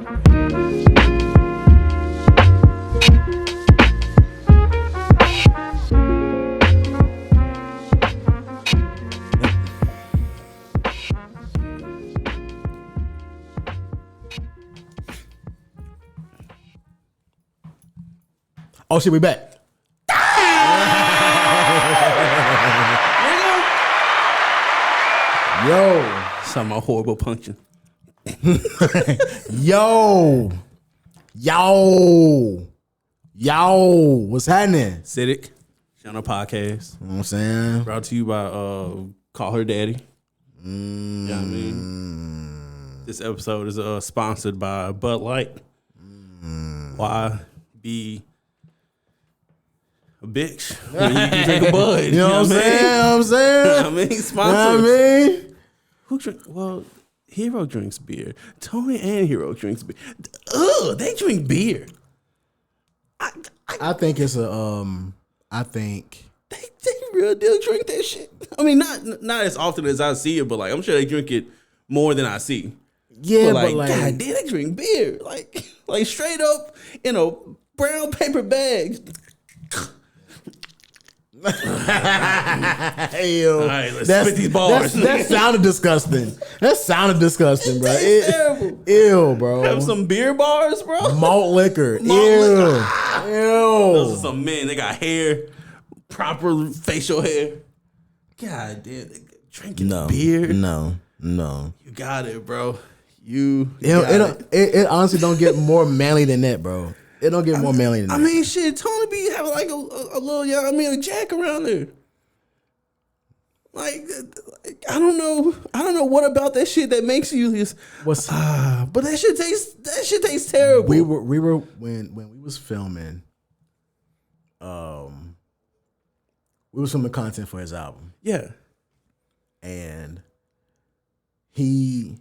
Oh shit, we back. Yo. Some horrible punching. Yo. What's happening? Siddiq, Shannon podcast. You know what I'm saying? Brought to you by Call Her Daddy. You know what I mean? This episode is sponsored by Bud Light. Why be a bitch when you can drink a Bud? You know what I'm saying? I mean, sponsors. Who drink? Well, Hero drinks beer. Tony and Hero drinks beer. Ugh, they drink beer. I think it's I think they real deal drink that shit. I mean, not as often as I see it, but like I'm sure they drink it more than I see. Yeah, but like God damn, they drink beer like straight up in a brown paper bag. Hey, yo, all right, let's spit these bars. That sounded disgusting. Bro. It's terrible. Ew, bro. Have some beer bars, bro. Malt liquor. Ew. Those are some men. They got hair, proper facial hair. God damn, they drinking beer. No. You got it, bro. You it honestly don't get more manly than that, bro. It don't get more manly than that. I mean, shit, Tony be having like a little, a jack around there. Like, I don't know what about that shit that makes you just. But that shit tastes terrible. We were when we was filming, we was filming content for his album. Yeah, and he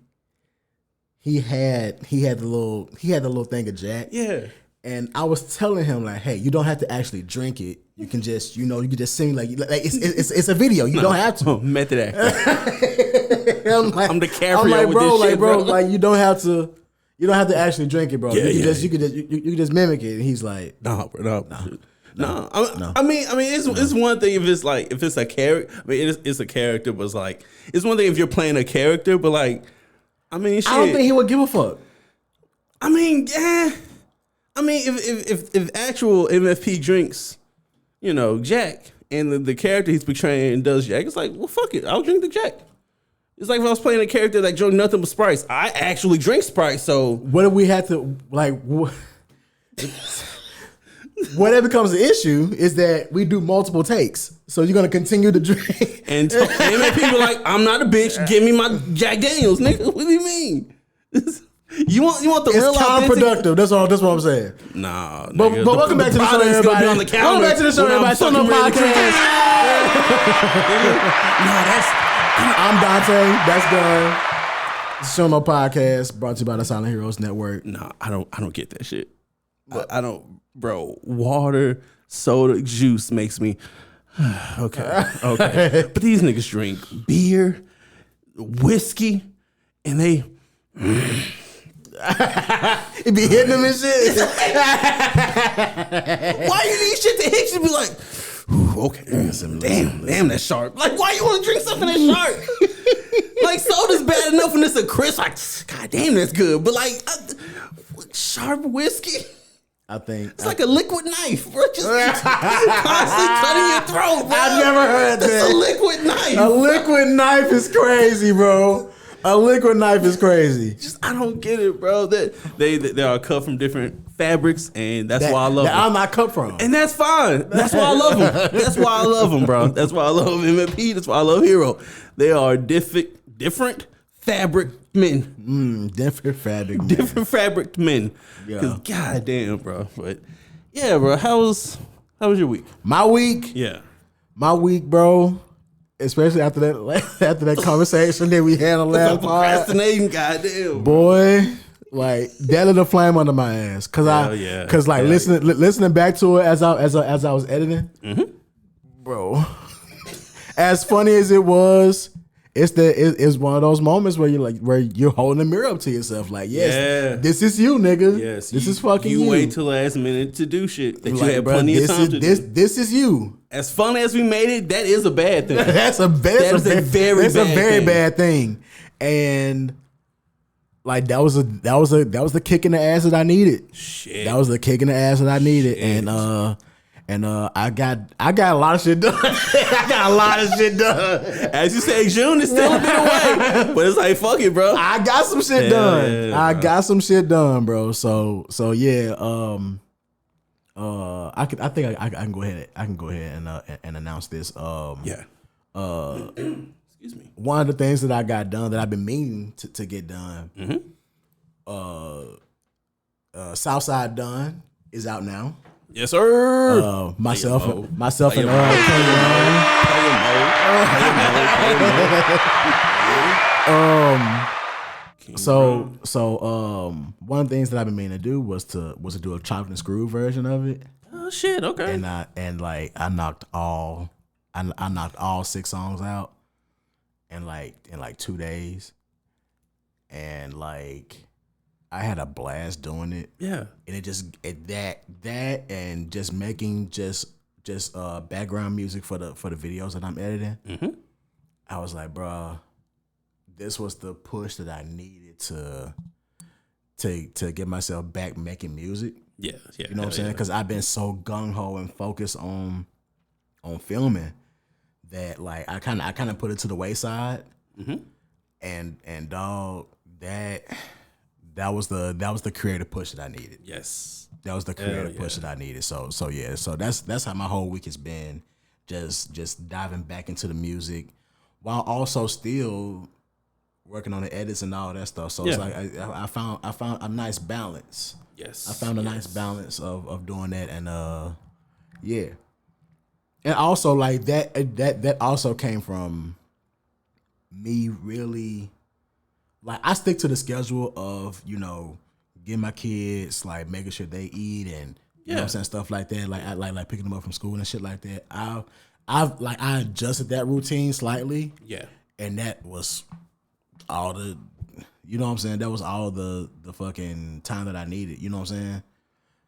had the little thing of Jack. Yeah. And I was telling him like, hey, you don't have to actually drink it. You can just, you can just sing like it's a video. You don't have to. Method actor. I'm the DiCaprio I'm like, with bro, this shit, bro. Like you don't have to actually drink it, bro. Yeah, you can just mimic it. And he's like, no. I mean, it's one thing if it's a character. I mean, it's a character, but it's like it's one thing if you're playing a character, but like, I mean, shit. I don't think he would give a fuck. I mean, yeah. I mean, if actual MFP drinks, Jack, and the character he's portraying does Jack, it's like, well, fuck it, I'll drink the Jack. It's like if I was playing a character that drank nothing but Sprite. I actually drink Sprite, so what if we had to like? Whatever becomes an issue is that we do multiple takes. So you're gonna continue to drink, and MFP be like, I'm not a bitch. Give me my Jack Daniels, nigga. What do you mean? You want the it's real counterproductive. That's what I'm saying. Nah, but welcome back to the show, everybody. Welcome back to the show, everybody. Show no podcast. I'm Dante. That's done. Show no podcast brought to you by the Silent Heroes Network. Nah, I don't get that shit. But I don't, bro. Water, soda, juice makes me okay. But these niggas drink beer, whiskey, and they. It be hitting them and shit. Why you need shit to hit you? Be like, okay, damn, that's sharp. Like, why you want to drink something that's sharp? Like, soda's bad enough when it's a crisp. Like, god damn, that's good. But like, sharp whiskey. I think it's like a liquid knife, bro. Just constantly cutting your throat, bro. I've never heard that. It's a liquid knife. A liquid knife is crazy, bro. A liquid knife is crazy. Just I don't get it, bro. They are cut from different fabrics, and that's why I love them. I'm not cut from, and that's fine. That's why I love them. That's why I love them, bro. That's why I love MFP. That's why I love Hero. They are different fabric men. Different fabric men. Because goddamn, bro. But yeah, bro. How was your week? My week? Yeah. My week, bro. Especially after that conversation that we had on last pod. Procrastinating, goddamn. Boy, like that lit a flame under my ass. Cause listening back to it as I was editing, bro. As funny as it was, it's one of those moments where you're holding a mirror up to yourself, like, yes, this is you, nigga. Yes, this is fucking you. You wait till the last minute to do shit that you had plenty of time to do. This is you. As fun as we made it, that is a bad thing. That's a very bad thing. And like that was the kick in the ass that I needed. Shit. That was the kick in the ass that I needed. Shit. And I got a lot of shit done. I got a lot of shit done. As you say, June is still a bit away, but it's like, fuck it, bro. I got some shit done. Yeah, I got some shit done, bro. So yeah. I can go ahead. I can go ahead and announce this. Excuse me. One of the things that I got done that I've been meaning to get done. Southside Done is out now. Yes, sir. Myself and Kenny one of the things that I've been meaning to do was to do a chopped and screwed version of it. Oh shit, okay. And I knocked all 6 songs out in 2 days. And like I had a blast doing it. Yeah. And that and just making just background music for the videos that I'm editing. I was like, bro, this was the push that I needed to get myself back making music. Yeah. You know what I'm saying? Because I've been so gung ho and focused on filming that like I kind of put it to the wayside. And dog, that was the creative push that I needed. Yes. That was the creative push that I needed. So yeah. So that's how my whole week has been. Just diving back into the music while also still working on the edits and all that stuff. So it's like I found a nice balance. Yes. I found a nice balance of doing that, and yeah. And also like that also came from me really, like, I stick to the schedule of, you know, getting my kids, like making sure they eat and you know what I'm saying, stuff like that. Like I like picking them up from school and shit like that. I adjusted that routine slightly. Yeah. And that was all the, you know what I'm saying? That was all the fucking time that I needed. You know what I'm saying?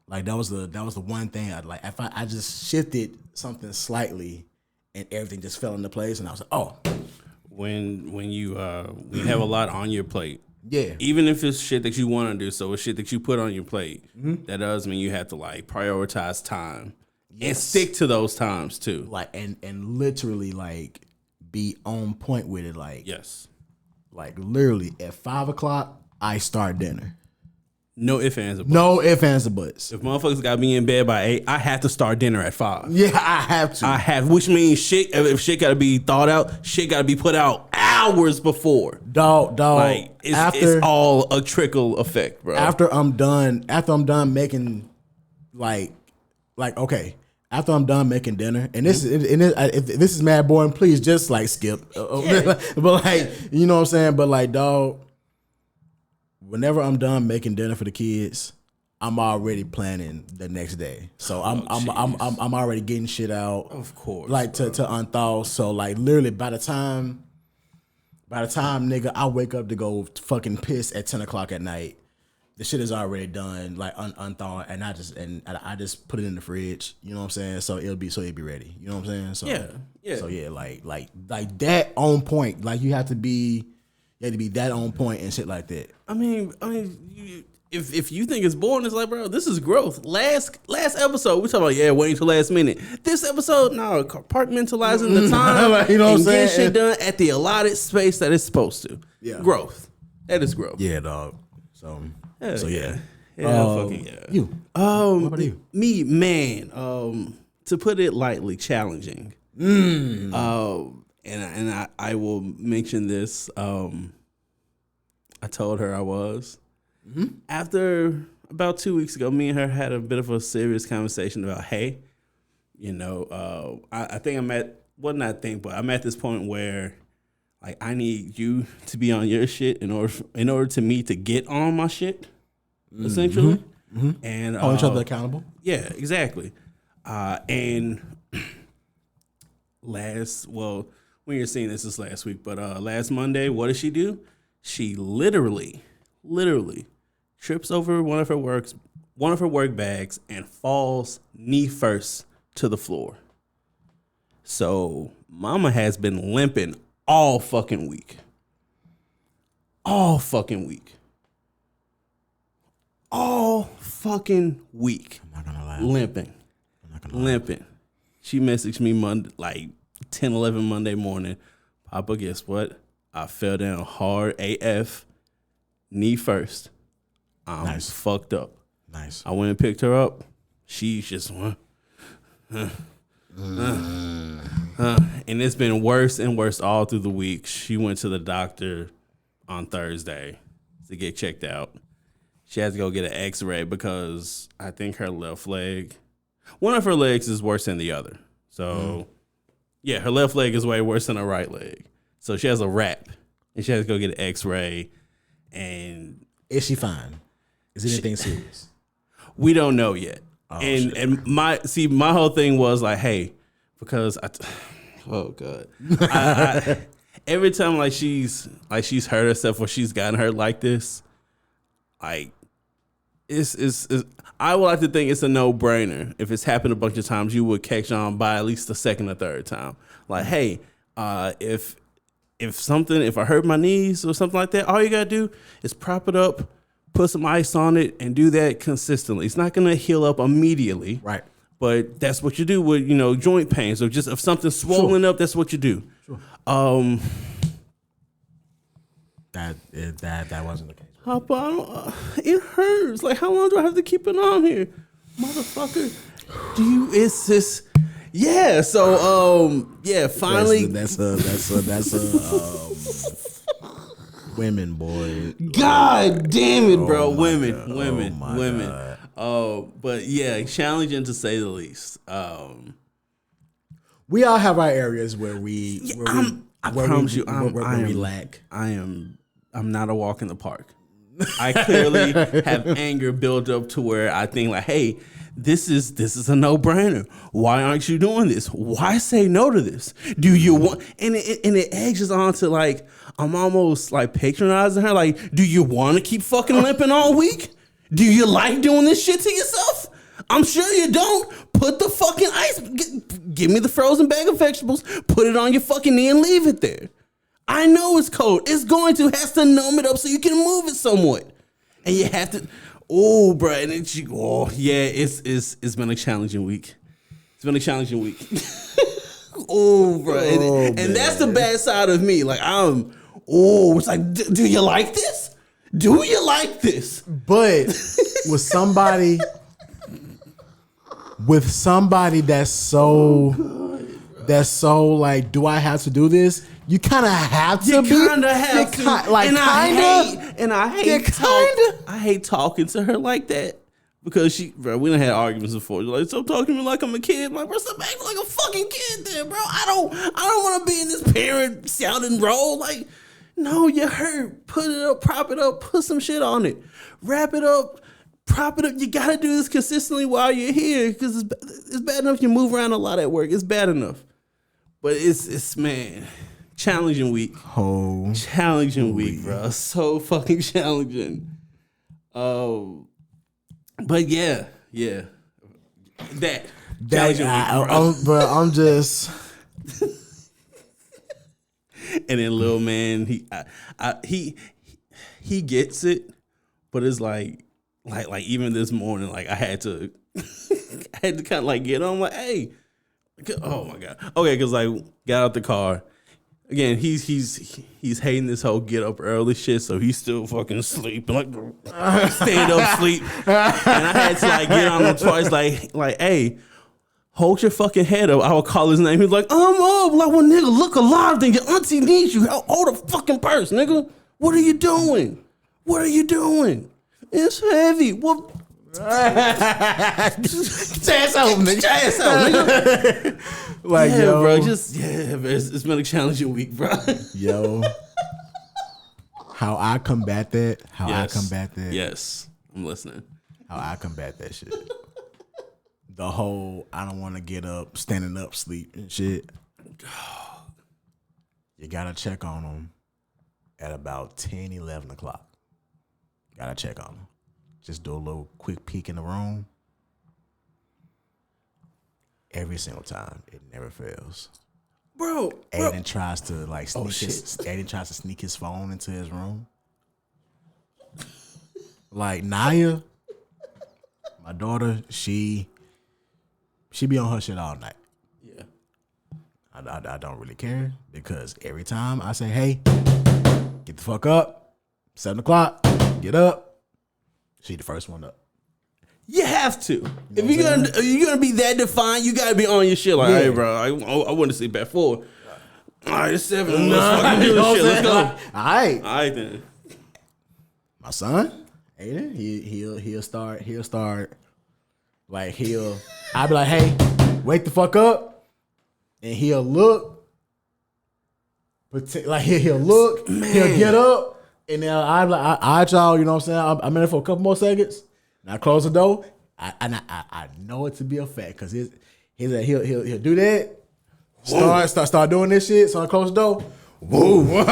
Like that was the one thing I'd like. If I just shifted something slightly, and everything just fell into place, and I was like, oh. When you have a lot on your plate, yeah. Even if it's shit that you want to do, so it's shit that you put on your plate, that does mean you have to like prioritize time and stick to those times too. Like and literally like be on point with it. Like like literally at 5 o'clock I start dinner. No ifs, ands, or buts. No ifs, ands, or buts. If motherfuckers got me in bed by 8, I have to start dinner at 5. Yeah, I have to. Which means if shit got to be thought out, shit got to be put out hours before. Dog. Like it's all a trickle effect, bro. After I'm done making after I'm done making dinner, and this if this is mad boring, please just like skip. But like, you know what I'm saying. But like, dog. Whenever I'm done making dinner for the kids, I'm already planning the next day. So I'm already getting shit out. Of course. Like to unthaw. So like literally by the time nigga I wake up to go fucking piss at 10 o'clock at night, the shit is already done, like unthawed, and I just put it in the fridge. You know what I'm saying? So it'll be ready. You know what I'm saying? So yeah. So yeah, like that on point. Like you have to be that on point and shit like that. I mean, if you think it's boring, it's like, bro, this is growth. Last episode, we talking about waiting till last minute. This episode, no, compartmentalizing the time, like, you know what I'm saying, getting shit done at the allotted space that it's supposed to. Yeah, growth. That is growth. Yeah, dog. So yeah. Fucking yeah. You. What about you? Me, man. To put it lightly, challenging. And I will mention this. I told her I was. After about 2 weeks ago, me and her had a bit of a serious conversation about, hey, you know, I think I'm at, well, not think, but I'm at this point where, like, I need you to be on your shit in order to me to get on my shit, essentially. And hold each other accountable. Yeah, exactly. And when you're seeing this last week, but last Monday, what did she do? She literally trips over one of her work bags and falls knee first to the floor. So Mama has been limping all fucking week. All fucking week. I'm not gonna lie. Limping. She messaged me Monday, like 10, 11 Monday morning. Papa, guess what? I fell down hard AF, knee first. I'm fucked up. Nice. I went and picked her up. She's just and it's been worse and worse all through the week. She went to the doctor on Thursday to get checked out. She has to go get an x-ray because I think her left leg, one of her legs is worse than the other. So, yeah, her left leg is way worse than her right leg. So she has a wrap, and she has to go get an x-ray. And is she fine? Is it anything serious? We don't know yet. Oh, and my whole thing was like, hey, because I every time like she's hurt herself or she's gotten hurt like this, like it's I would like to think it's a no-brainer. If it's happened a bunch of times, you would catch on by at least the second or third time. Like, hey, if I hurt my knees or something like that, all you gotta do is prop it up, put some ice on it, and do that consistently. It's not gonna heal up immediately, right? But that's what you do with joint pain. So just if something's swollen up, that's what you do. Sure. That wasn't the case. It hurts. Like, how long do I have to keep it on here, motherfucker? It's just. Yeah, so finally that's a women, boy. God damn it, bro. Women. God. But yeah, challenging to say the least. We all have our areas where we lack. I'm not a walk in the park. I clearly have anger built up to where I think like, hey, this is a no-brainer. Why aren't you doing this? Why say no to this? Do you want? And it edges on to like I'm almost like patronizing her. Like, do you want to keep fucking limping all week? Do you like doing this shit to yourself? I'm sure you don't. Put the fucking ice. Give me the frozen bag of vegetables. Put it on your fucking knee and leave it there. I know it's cold. It's has to numb it up so you can move it somewhat. And you have to. Oh, bro, and it's been a challenging week. It's been a challenging week. Oh, bro, and that's the bad side of me. Like it's like, do you like this? Do you like this? But with somebody that's so like, do I have to do this? You kind of have to. I hate talking to her like that because we done had arguments before. She's like, stop talking to me like I'm a kid. I'm like, bro, stop acting like a fucking kid then, bro. I don't want to be in this parent sounding role. Like, no, you hurt. Put it up, prop it up, put some shit on it, wrap it up, prop it up. You gotta do this consistently while you're here because it's bad enough you move around a lot at work. It's bad enough, but it's man. Challenging week. Challenging week, bro. So fucking challenging. But yeah. That challenging week, bro. I'm just. And then little man, he gets it, but it's like even this morning, like I had to kind of like get on, like, hey, oh my god, okay, because like got out the car. Again, he's hating this whole get up early shit, so he's still fucking sleeping, like stand up sleep. And I had to like get on him twice, like, hey, hold your fucking head up. I would call his name. He's like, I'm up. Like, well, nigga, look alive. Then your auntie needs you. Hold the fucking purse, nigga. What are you doing? It's heavy. What? Chance out, nigga. Like, yeah, yo, bro, it's been a challenging week, bro. Yo, how I combat that? Yes, I'm listening. How I combat that shit? The whole I don't want to get up, standing up, sleep and shit. You gotta check on them at about 10, 11 o'clock. Gotta check on them. Just do a little quick peek in the room. Every single time, it never fails. Bro. Aiden tries to like sneak his phone into his room. Like Naya, my daughter, she be on her shit all night. Yeah. I don't really care because every time I say, hey, get the fuck up, 7 o'clock, get up, she the first one up. You have to. If you're gonna be that defined, you gotta be on your shit. Like, hey, bro, I want to sleep at 4. All right, it's 7. Let's fucking do this shit. Let's go. All right then. My son, Aiden, he'll start. Like I'll be like, hey, wake the fuck up, and he'll look. Like he'll look, man. He'll get up, and then I'll be like, all right, y'all, you know what I'm saying? I'm in there for a couple more seconds. And I close the door. I know it to be a fact because he'll do that. Start doing this shit. So I close the door. Woo.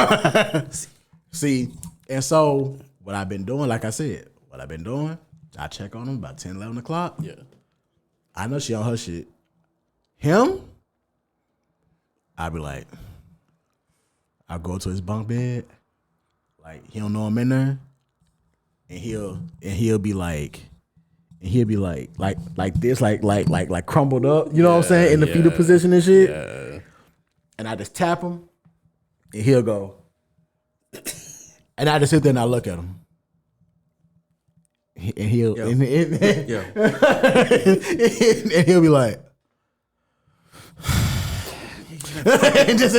See, and so what I've been doing, like I said, I check on him about 10, 11 o'clock. Yeah. I know she on her shit. Him, I'll be like, I'll go to his bunk bed. Like, he don't know I'm in there. And he'll be like this, like crumbled up, you know what I'm saying, in the fetal position and shit. Yeah. And I just tap him, and he'll go, and I just sit there and I look at him, and he'll and he'll be like, and just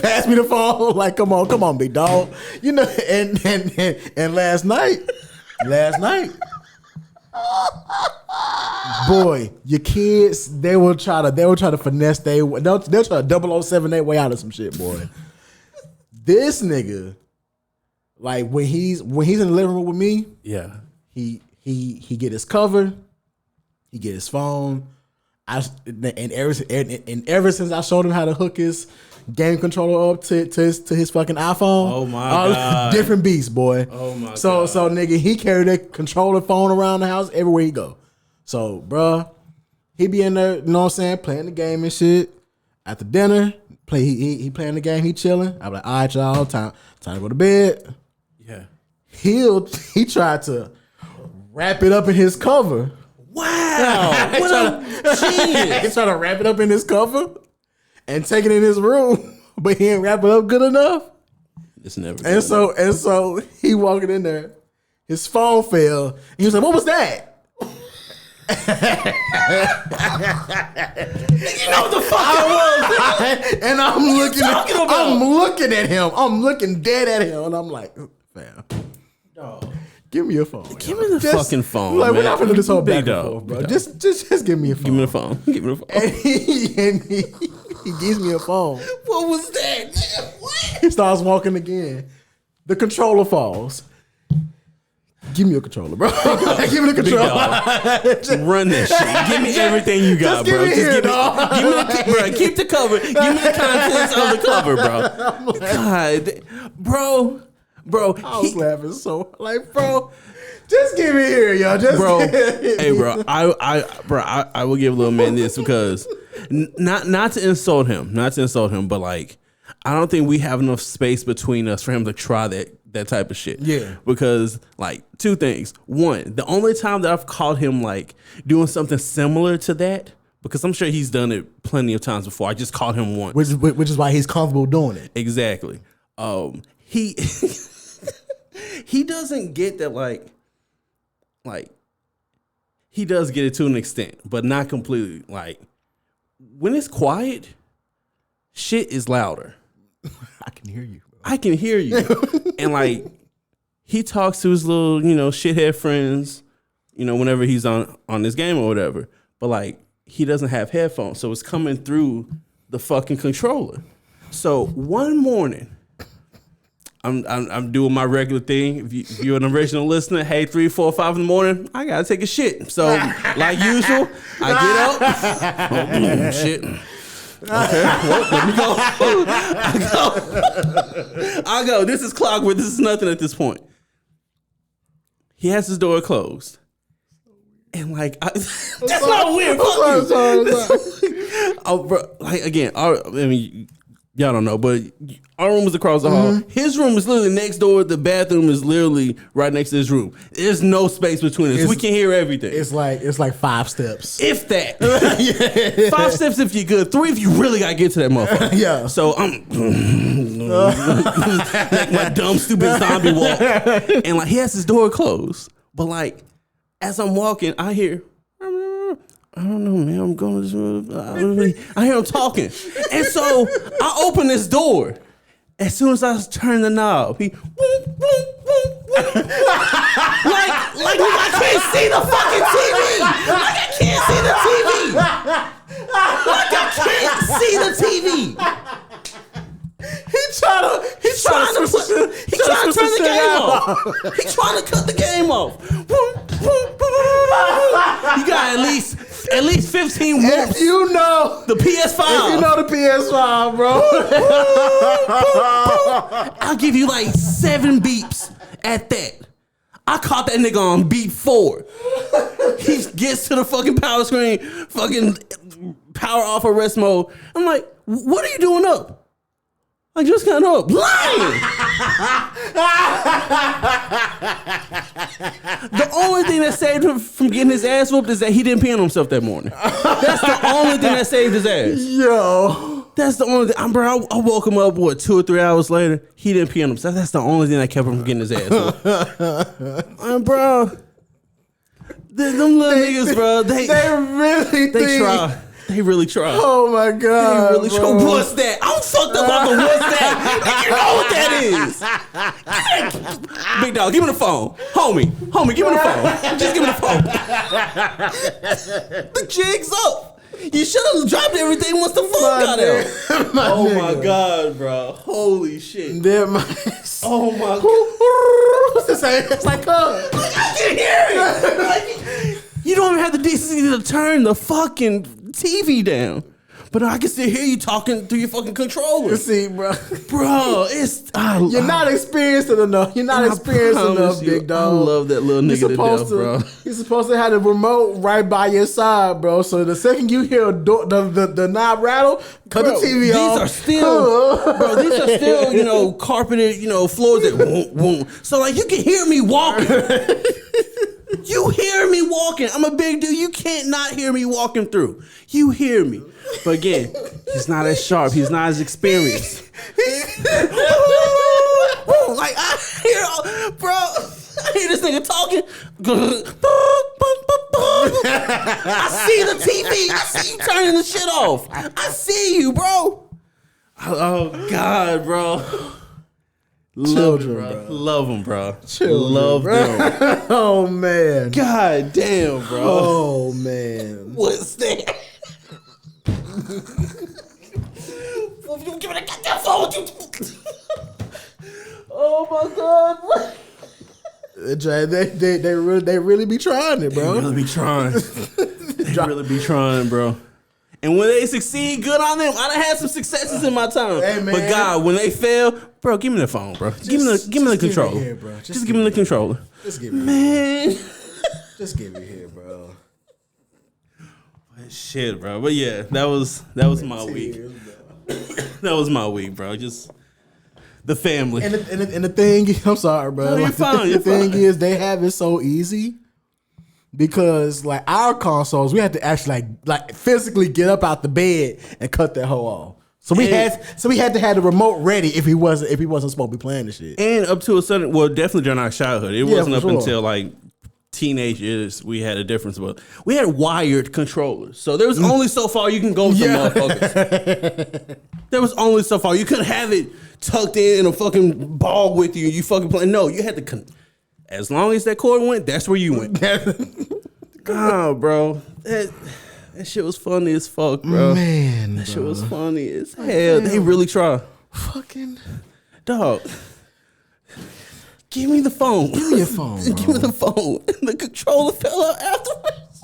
pass me the phone, like, come on, big dog, you know. And last night, boy, your kids, they will try to finesse they'll try to 007 their way out of some shit, boy. This nigga, like when he's in the living room with me, yeah, he get his cover, he get his phone. Ever since I showed him how to hook his game controller up to his fucking iPhone, oh my god, different beast, boy. Oh my god. So nigga, he carried that controller phone around the house everywhere he go. So, bruh, he be in there, you know what I'm saying, playing the game and shit. After dinner, he playing the game, he chilling. I'm like, all right, y'all, time to go to bed. Yeah. He tried to wrap it up in his cover. Wow. He tried to wrap it up in his cover and take it in his room, but he didn't wrap it up good enough. It's never. And so he walking in there, his phone fell. And he was like, "What was that?" You know what the fuck it was. And I'm looking at him. I'm looking dead at him, and I'm like, "Fam, dog, give me your phone. Give me the fucking phone. Like, man. we're not gonna do this whole back and dog. forth, bro. Just give me a phone. Give me the phone. Give me the phone. And he gives me a phone. What was that, nigga? What? He starts walking again. The controller falls. Give me a controller, bro. Give me the controller. Run that shit. Give me everything you got, bro. Give me the bro. Keep the cover. Give me the contents of the cover, bro. God, bro. I was laughing so like, bro. Just give me here, y'all. Just bro. Hey, bro. I will give little man this because not to insult him, but like, I don't think we have enough space between us for him to try that type of shit. Yeah. Because like two things. One, the only time that I've caught him like doing something similar to that, because I'm sure he's done it plenty of times before. I just caught him once. Which is why he's comfortable doing it. Exactly. He he doesn't get that like he does get it to an extent, but not completely. Like when it's quiet, shit is louder. I can hear you. I can hear you. And like he talks to his little, shithead friends, whenever he's on this game or whatever. But like he doesn't have headphones, so it's coming through the fucking controller. So one morning, I'm doing my regular thing. If you're an original listener, hey, 3, 4, 5 in the morning, I gotta take a shit. So like usual, I get up, shit. Okay, well, let me go. I go. This is clockwork. This is nothing at this point. He has his door closed. And like, that's not weird. Oh, bro, like again, y'all don't know, but our room is across the hall. His room is literally next door. The bathroom is literally right next to his room. There's no space between us. We can hear everything. It's like 5 steps. If that. 5 steps if you're good. 3 if you really gotta get to that motherfucker. Yeah. So I'm like my dumb stupid zombie walk. And like he has his door closed. But like as I'm walking, I hear I don't know, man. I'm going to. I hear him talking, and so I open this door. As soon as I turn the knob, he like I can't see the fucking TV. Like I can't see the TV. He's trying to turn the game off. He's trying to cut the game off. You got at least 15 whoops. If you know the PS5. If you know the PS5, bro. I'll give you like 7 beeps at that. I caught that nigga on beat 4. He gets to the fucking power screen, fucking power off arrest mode. I'm like, what are you doing up? I just got up. Lying! The only thing that saved him from getting his ass whooped is that he didn't pee on himself that morning. That's the only thing that saved his ass. Yo. That's the only thing. Bro, I woke him up, 2 or 3 hours later. He didn't pee on himself. That's the only thing that kept him from getting his ass whooped. Bro. Them little niggas, bro. They try. They really try. Oh my God. They really try. What's that? I'm fucked up on the what's that. You know what that is. Big dog, give me the phone. Homie, give me the phone. Just give me the phone. The jig's up. You should have dropped everything once the phone got out. Oh my God, bro. Holy shit. Oh my God. What's the same? It's like, I can hear it. You don't even have the decency to turn the fucking TV down. But I can still hear you talking through your fucking controller. You see, bro. Bro, you're not experienced enough. You're not experienced enough, big dog. I love that little nigga to death, bro. You're supposed to have the remote right by your side, bro. So the second you hear the knob rattle, cut the TV off. These are still, carpeted, floors that won't. So like you can hear me walking. You hear me walking. I'm a big dude. You can't not hear me walking through. You hear me. But again, he's not as sharp. He's not as experienced. Like I hear this nigga talking. I see the TV. I see you turning the shit off. I see you, bro. Oh God, bro. Love them, bro. Children, love bro. them. Oh man. God damn, bro. Oh man. What's that? You give me the goddamn phone. Oh my God. They really be trying it, bro. They really be trying, bro. And when they succeed, good on them. I done had some successes in my time. Hey, man. But God, when they fail, bro, give me the phone, bro. Give me the controller. Here, bro. Just give me the controller. Just give me man. Just give me here, bro. Shit, bro. But yeah, that was my week. That was my week, bro. Just the family. And the thing, I'm sorry, bro. No, you're fine. The thing is, they have it so easy. Because like our consoles, we had to actually like physically get up out the bed and cut that hoe off. So we had to have the remote ready if he wasn't supposed to be playing the shit. And up to a certain, well, definitely during our childhood, it wasn't up sure. until like teenage years we had a difference. But we had wired controllers, so there was only so far you can go with the motherfuckers. There was only so far you couldn't have it tucked in a fucking ball with you. You fucking play. No, you had to. As long as that cord went, that's where you went. God, bro. That shit was funny as fuck, bro. Man, that shit was funny as hell. They really try. Fucking dog. Give me the phone. Give me your phone, bro. Give me the phone. And the controller fell out afterwards.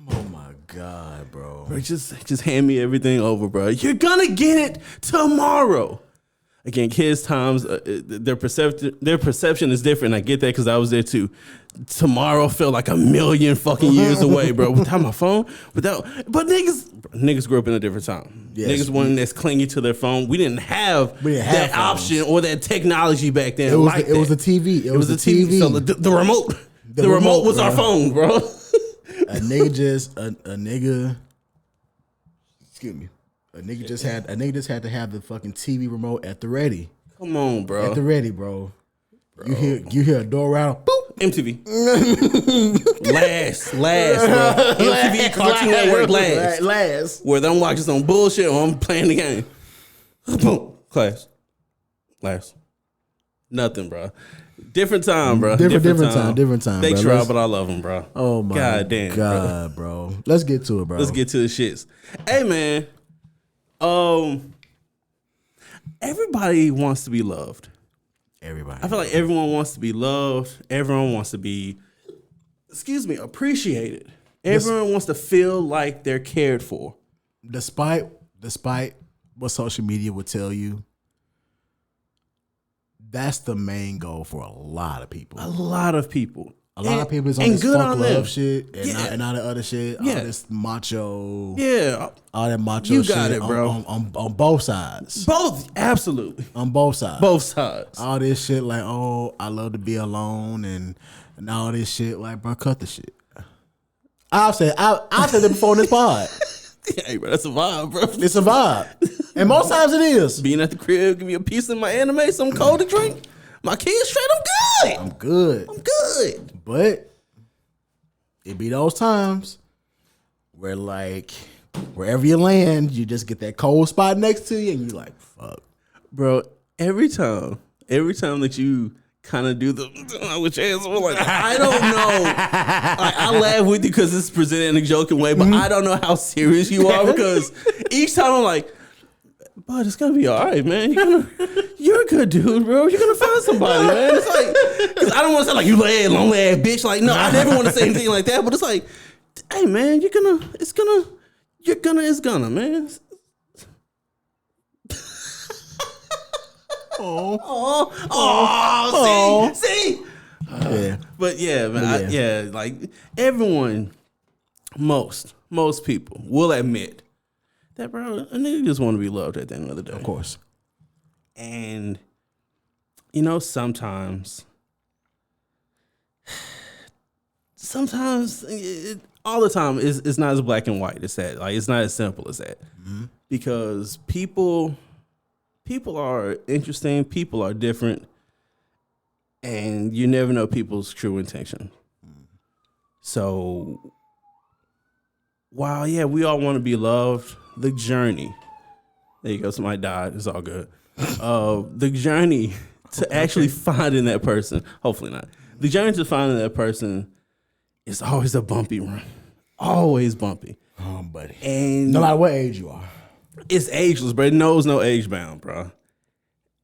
Oh my God, bro. Just hand me everything over, bro. You're gonna get it tomorrow. Again, kids' times, their perception is different. I get that because I was there too. Tomorrow felt like a million fucking years away, bro. Without my phone, but niggas grew up in a different time. Yes. Niggas one that's clingy to their phone. We didn't have that option or that technology back then. It was a TV. It was a TV. So the remote. The remote was our phone, bro. A nigga just had to have the fucking TV remote at the ready. Come on, bro. At the ready, bro. You hear a door rattle, boop. MTV. last, bro. MTV, Cartoon Network, last. Whether I'm watching some bullshit or I'm playing the game. Boom. Class. Last. Nothing, bro. Different time, bro. Different time. They try, but I love them, bro. Oh my God, bro. Let's get to it, bro. Let's get to the shits. Hey, man. Everybody wants to be loved. Everybody. I feel like everyone wants to be loved. Everyone wants to be, appreciated. Everyone wants to feel like they're cared for. Despite what social media would tell you, that's the main goal for a lot of people. A lot of people is on this fuck love shit and all the other shit. Yeah. All this macho. Yeah. All that macho you shit. Got it, bro. On both sides. Both. Absolutely. On both sides. Both sides. All this shit like, oh, I love to be alone and all this shit. Like, bro, cut the shit. I've said it before in this pod. Hey, bro, that's a vibe, bro. It's a vibe. And most times it is. Being at the crib, give me a piece of my anime, something cold to drink. My kids straight, I'm good. But it be those times where, like, wherever you land, you just get that cold spot next to you and you're like, fuck. Bro, every time that you kind of do the with your hands, like, I don't know. Like, I laugh with you because it's presented in a joking way, but I don't know how serious you are because each time I'm like, but it's gonna be all right, man. You're a good dude, bro. You're gonna find somebody, man. It's like, because I don't want to sound like you lonely ass bitch. Like, no, I never want to say anything like that. But it's like, hey, man, it's gonna, man. See. Yeah. But yeah, man. Like everyone, most people will admit that, bro, a nigga just want to be loved at the end of the day. Of course. And, sometimes, all the time, it's not as black and white as that. Like, it's not as simple as that. Mm-hmm. Because people are interesting, people are different, and you never know people's true intention. So, while, we all want to be loved, the journey, there you go, somebody died, it's all good. The journey to actually finding that person, hopefully not, the journey to finding that person is always a bumpy run. Always bumpy. Oh, buddy. And no matter what age you are. It's ageless, but it knows no age bound, bro.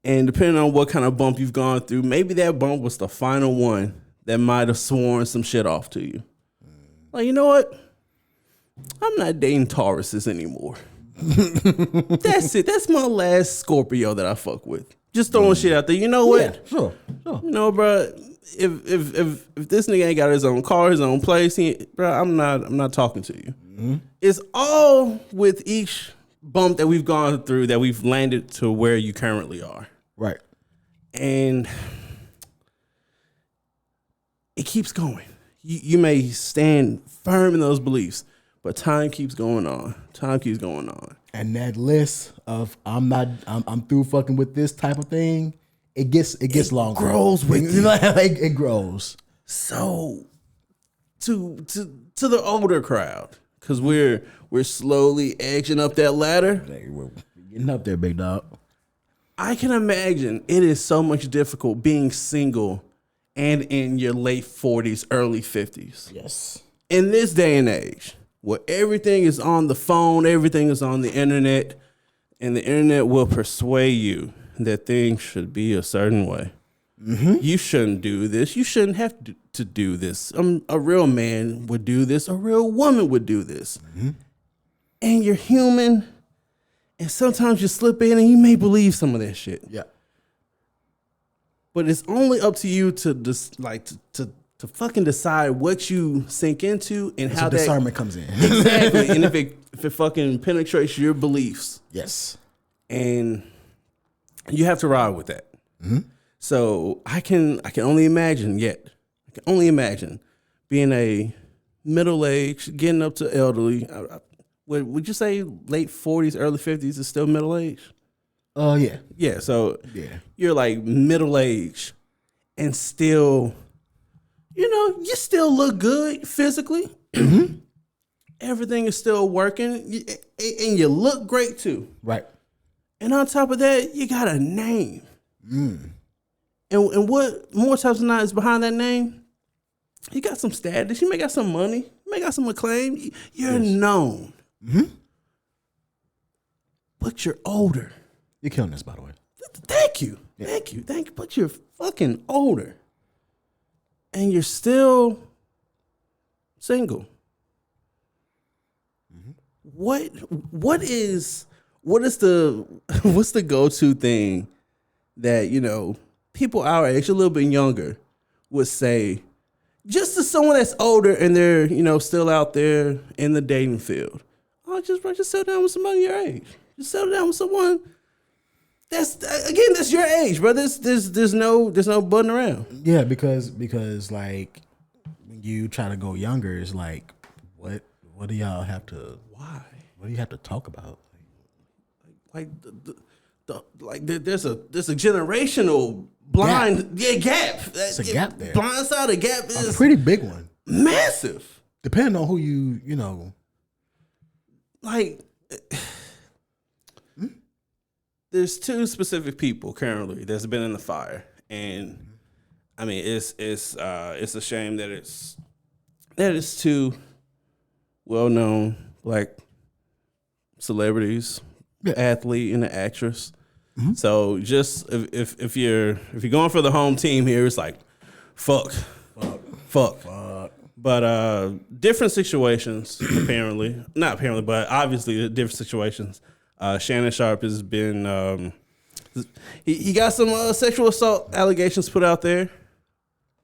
And depending on what kind of bump you've gone through, maybe that bump was the final one that might have sworn some shit off to you. Like, you know what? I'm not dating Tauruses anymore. That's it. That's my last Scorpio that I fuck with. Just throwing shit out there. You know what? Yeah, sure. Bro, if this nigga ain't got his own car, his own place, I'm not talking to you. Mm-hmm. It's all with each bump that we've gone through that we've landed to where you currently are. Right. And it keeps going. You may stand firm in those beliefs, but time keeps going on. And that list of I'm through fucking with this type of thing, it gets longer. Grows with you. It grows. So to the older crowd, because we're slowly edging up that ladder. We're getting up there, big dog. I can imagine it is so much difficult being single and in your late 40s, early 50s. Yes. In this day and age, where everything is on the phone, everything is on the internet, and the internet will persuade you that things should be a certain way. You shouldn't do this. You shouldn't have to do this. A real man would do this. A real woman would do this. And you're human. And sometimes you slip in and you may believe some of that shit. Yeah. But it's only up to you to just to fucking decide what you sink into and how that discernment comes in. Exactly. And if it fucking penetrates your beliefs. Yes. And you have to ride with that. So I can only imagine being a middle-aged, getting up to elderly. Would you say late 40s, early 50s is still middle-aged? Yeah. Yeah, so Yeah. you're like middle-aged and still, you still look good physically. Everything is still working and you look great too. Right. And on top of that, you got a name. And what more times than not is behind that name? You got some status. You may got some money. You may got some acclaim. You're known. But you're older. You're killing this, by the way. Thank you. Yeah. Thank you. But you're fucking older. And you're still single. What's the go-to thing that, people our age, a little bit younger, would say, just to someone that's older and they're, still out there in the dating field? Oh, just settle down with somebody your age. Just settle down with someone that's your age, bro. There's no butting around. Yeah, because like when you try to go younger, it's like, what do y'all have to? Why? What do you have to talk about? Like there's a generational blind gap. It's a gap there. Blind side of gap is a pretty big one. Massive. Depending on who you. Like, there's two specific people currently that's been in the fire, and I mean it's a shame that it's two well-known black celebrities, the athlete and the actress. So just if you're going for the home team here, it's like fuck. But different situations, not apparently, but obviously different situations. Shannon Sharpe has been he got some sexual assault allegations put out there,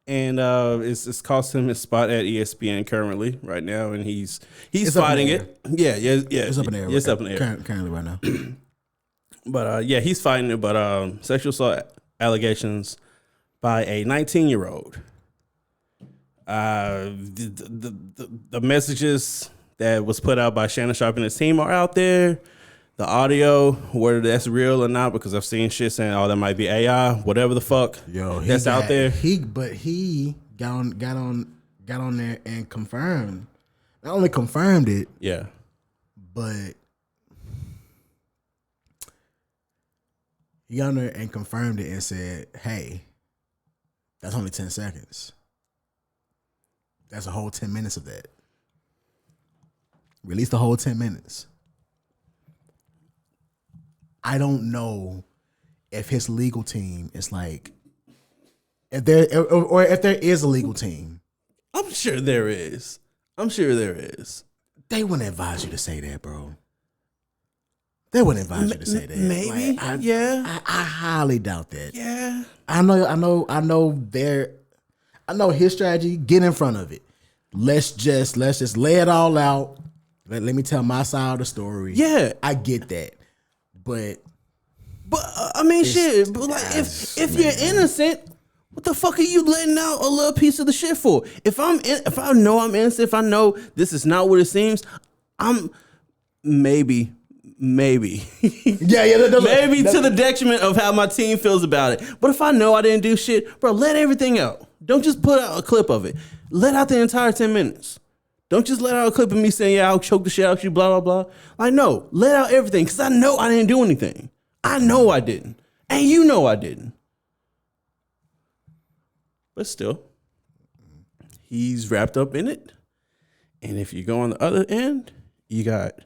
and it's cost him his spot at ESPN currently right now, and he's fighting it. Yeah. It's up in the air. It's up in the air currently right now. But he's fighting it. But sexual assault allegations by a 19-year-old. The messages that was put out by Shannon Sharpe and his team are out there. The audio, whether that's real or not, because I've seen shit saying, "Oh, that might be AI," whatever the fuck. That's out there. He got on there and confirmed. Not only confirmed it, yeah, but he got on there and confirmed it and said, "Hey, that's only 10 seconds. That's a whole 10 minutes of that. Release the whole 10 minutes." I don't know if his legal team is like, if there is a legal team. I'm sure there is. They wouldn't advise you to say that, bro. They wouldn't advise you to say that. Maybe, like, yeah. I highly doubt that. Yeah. I know his strategy. Get in front of it. Let's just lay it all out. Let me tell my side of the story. Yeah, I get that, but I mean, shit. But like, if you're innocent, what the fuck are you letting out a little piece of the shit for? If I know I'm innocent, if I know this is not what it seems, I'm maybe. yeah, maybe to the detriment of how my team feels about it. But if I know I didn't do shit, bro, let everything out. Don't just put out a clip of it. Let out the entire 10 minutes. Don't just let out a clip of me saying, "Yeah, I'll choke the shit out of you," blah, blah, blah. Like, no, let out everything, because I know I didn't do anything. I know I didn't. And you know I didn't. But still, he's wrapped up in it. And if you go on the other end, you got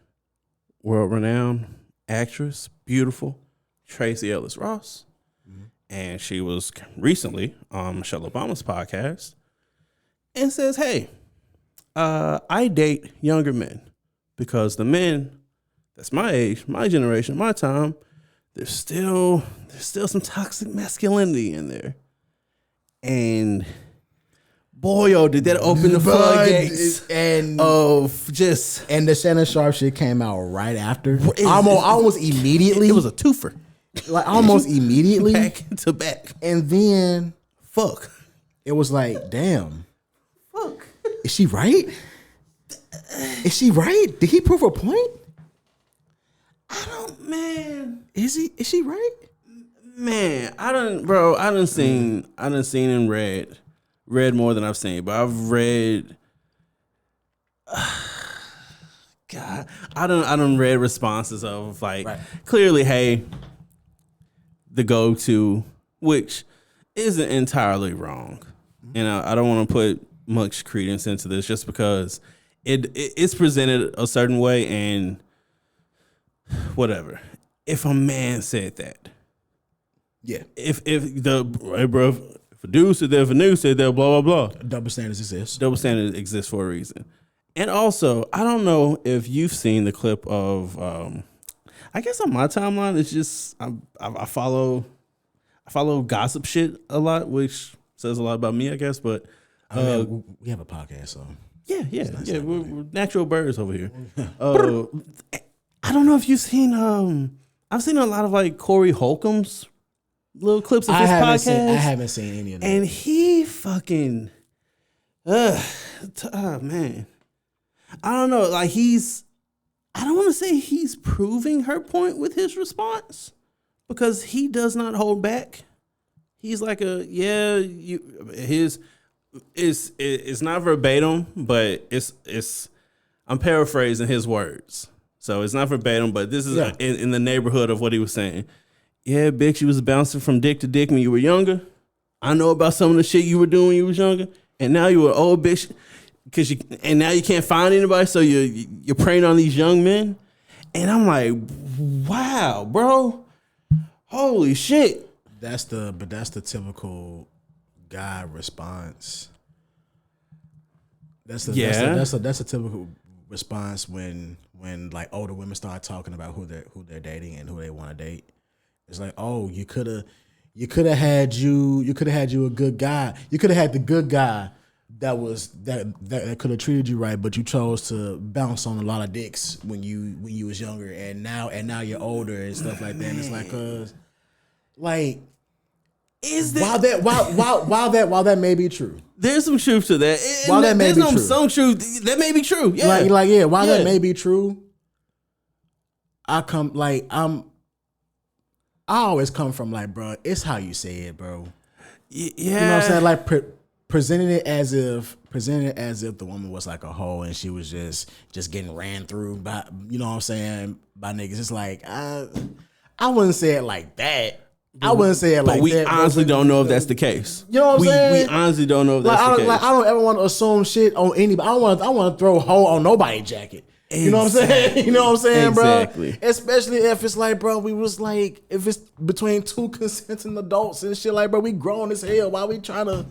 world-renowned actress, beautiful, Tracee Ellis Ross. and she was recently on Michelle Obama's podcast and says, hey, I date younger men because the men that's my age, my generation, my time, there's still some toxic masculinity in there. And boy, oh, did that open the floodgates and the Shannon Sharpe shit came out right after. Almost immediately. It was a twofer. Like almost immediately. Back to back. And then fuck. It was like, damn. Fuck. Is she right? Is she right? Did he prove a point? Man. Is she right? Man, I done seen and read more than I've seen, but I've read God, I done read responses of like clearly, hey, the go-to, which isn't entirely wrong. And I don't want to put much credence into this just because it's presented a certain way and whatever. If a man said that, yeah. If hey bro, if a dude said that, if a nigga said that, blah blah blah. Double standards exist. Double standards exist for a reason. And also, I don't know if you've seen the clip of. I guess on my timeline, it's just I follow gossip shit a lot, which says a lot about me, I guess. But we have a podcast, so yeah, we're natural birds over here. I don't know if you've seen. I've seen a lot of like Corey Holcomb's little clips of his podcast. I haven't seen any of that. And he fucking, man, I don't know. Like I don't want to say he's proving her point with his response because he does not hold back. He's like it's not verbatim, but it's I'm paraphrasing his words. So it's not verbatim, but this is in the neighborhood of what he was saying. Yeah, bitch, you was bouncing from dick to dick when you were younger. I know about some of the shit you were doing when you was younger, and now you were old bitch, and now you can't find anybody, so you're preying on these young men. And I'm like, wow, bro, holy shit. That's the typical guy response. That's a typical response when like older women start talking about who they're dating and who they want to date. It's like, oh, you could have had a good guy. You could have had the good guy that could have treated you right, but you chose to bounce on a lot of dicks when you was younger, and now you're older and stuff like that. And it's like, is that while that may be true, there's some truth to that. While that may be true, some truth that may be true. Yeah, while that may be true, I always come from like, bro, it's how you say it, bro. Yeah, you know what I'm saying? Like presenting it as if the woman was like a hoe and she was just getting ran through by, you know what I'm saying, by niggas. It's like I wouldn't say it like that. I wouldn't say it like that. But we honestly don't know if that's the case. You know what I'm saying? We honestly don't know if that's the case. Like I don't ever want to assume shit on anybody. I want to throw hoe on nobody's jacket. You know what I'm saying? You know what I'm saying, exactly. Bro? Especially if it's like, bro, we was like, if it's between two consenting adults and shit, like, bro, we grown as hell. Why we trying to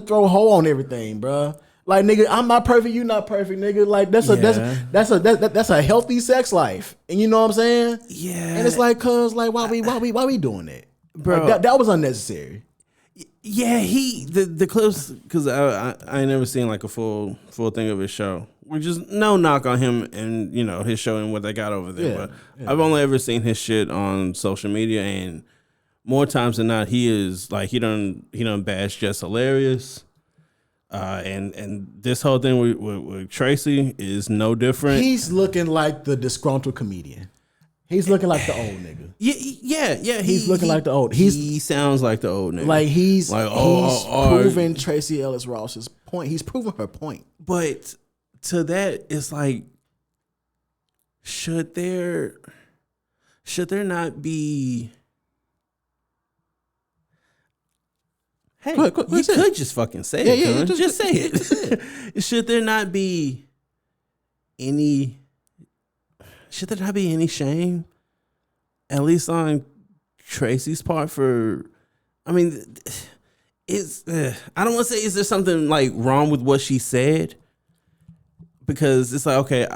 throw hoe on everything, bro? Like, nigga, I'm not perfect, you not perfect, nigga. Like, that's a healthy sex life, and you know what I'm saying? Yeah. And it's like, cause like, why we doing that, bro? Like, that was unnecessary. Yeah, the clips, because I ain't never seen like a full thing of his show. Which is no knock on him and, you know, his show and what they got over there. But I've only ever seen his shit on social media, and more times than not, he is like he done bash Just Hilarious. And this whole thing with Tracee is no different. He's looking like the disgruntled comedian. He's looking like the old nigga. Yeah. He's looking like the old. He sounds like the old nigga. Like he's proving Tracee Ellis Ross's point. He's proving her point. But to that, it's like, should there not be? Hey, you could just fucking say it. Just say it. Should there not be any? Should there not be any shame, at least on Tracee's part, for I mean, I don't want to say is there something like wrong with what she said, because it's like, okay,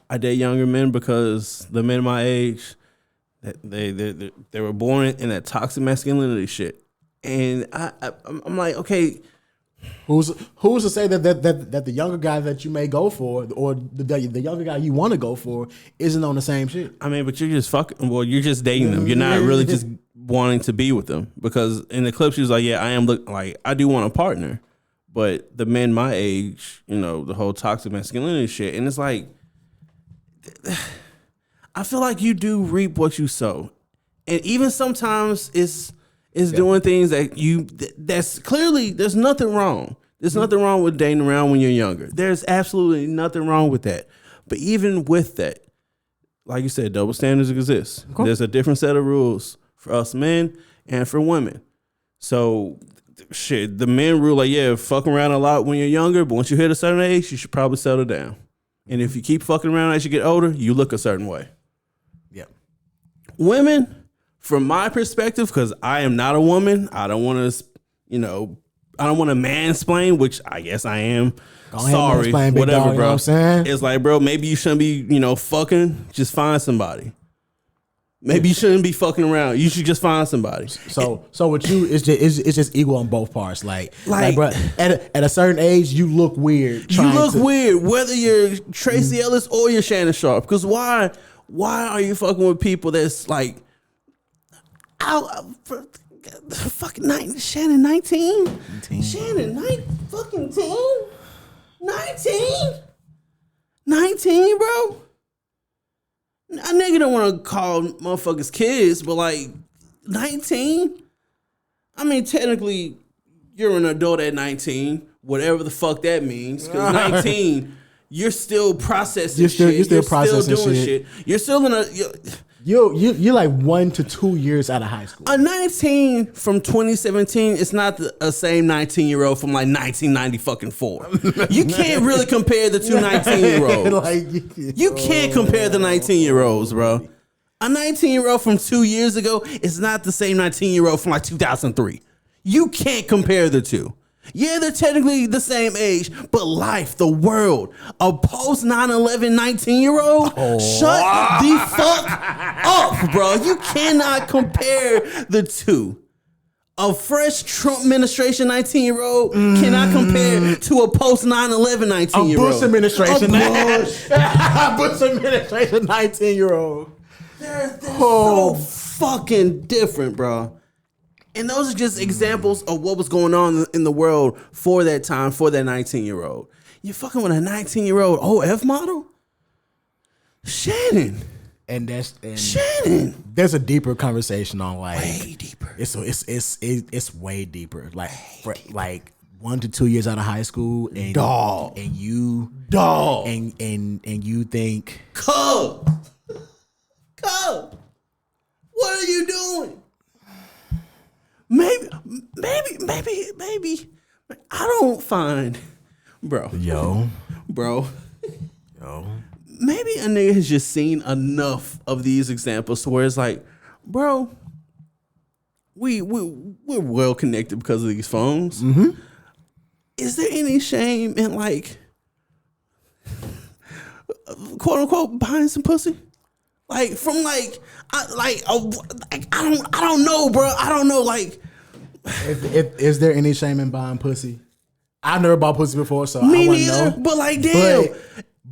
I date younger men because the men my age, they were born in that toxic masculinity shit, and I'm like, okay. Who's to say that the younger guy that you may go for, or the younger guy you want to go for, isn't on the same shit? I mean, but you're just fucking. Well, you're just dating them. You're not really just wanting to be with them, because in the clip she was like, "Yeah, I am like I do want a partner," but the men my age, the whole toxic masculinity shit, and it's like, I feel like you do reap what you sow, and even sometimes it's doing things that's clearly, there's nothing wrong. There's nothing wrong with dating around when you're younger. There's absolutely nothing wrong with that. But even with that, like you said, double standards exist. Okay. There's a different set of rules for us men and for women. So shit, the men rule like, yeah, fuck around a lot when you're younger, but once you hit a certain age, you should probably settle down. And if you keep fucking around as you get older, you look a certain way. Yeah. Women, from my perspective, because I am not a woman, I don't want to, I don't want to mansplain, which I guess I am. Sorry, whatever, dog, bro. You know what I'm saying? It's like, bro, maybe you shouldn't be, fucking. Just find somebody. Maybe you shouldn't be fucking around. You should just find somebody. So with you, it's just equal on both parts. Like bro, at a certain age, you look weird. You look weird, whether you're Tracee Ellis or you're Shannon Sharpe. Because why are you fucking with people that's like, fucking Shannon 19? Shannon 19, bro. A nigga don't want to call motherfuckers kids, but like 19? I mean, technically, you're an adult at 19, whatever the fuck that means. Because 19, you're still processing shit. You're still processing doing shit. You're still in a... You're like 1 to 2 years out of high school. A 19 from 2017 is not the same 19-year-old from like 1994. You can't really compare the two 19-year-olds. You can't compare the 19-year-olds, bro. A 19-year-old from 2 years ago is not the same 19-year-old from like 2003. You can't compare the two. Yeah, they're technically the same age, but life, the world, a post 9/11 19-year-old, shut the fuck up, bro. You cannot compare the two. A fresh Trump administration 19-year-old cannot compare to a post 9/11 19-year-old. A Bush administration 19-year-old. They're so fucking different, bro. And those are just examples of what was going on in the world for that time, for that 19-year-old. You're fucking with a 19-year-old OF model? Shannon. And Shannon. There's a deeper conversation on like way deeper. It's way deeper. Like 1 to 2 years out of high school and you think Cub. What are you doing? Maybe I don't find, bro. Maybe a nigga has just seen enough of these examples to where it's like, bro, we're well connected because of these phones. Mm-hmm. Is there any shame in like, quote unquote, buying some pussy? Like from like, I don't know, bro. I don't know. Like, is there any shame in buying pussy? I've never bought pussy before, so me I wouldn't neither. know. But like, damn.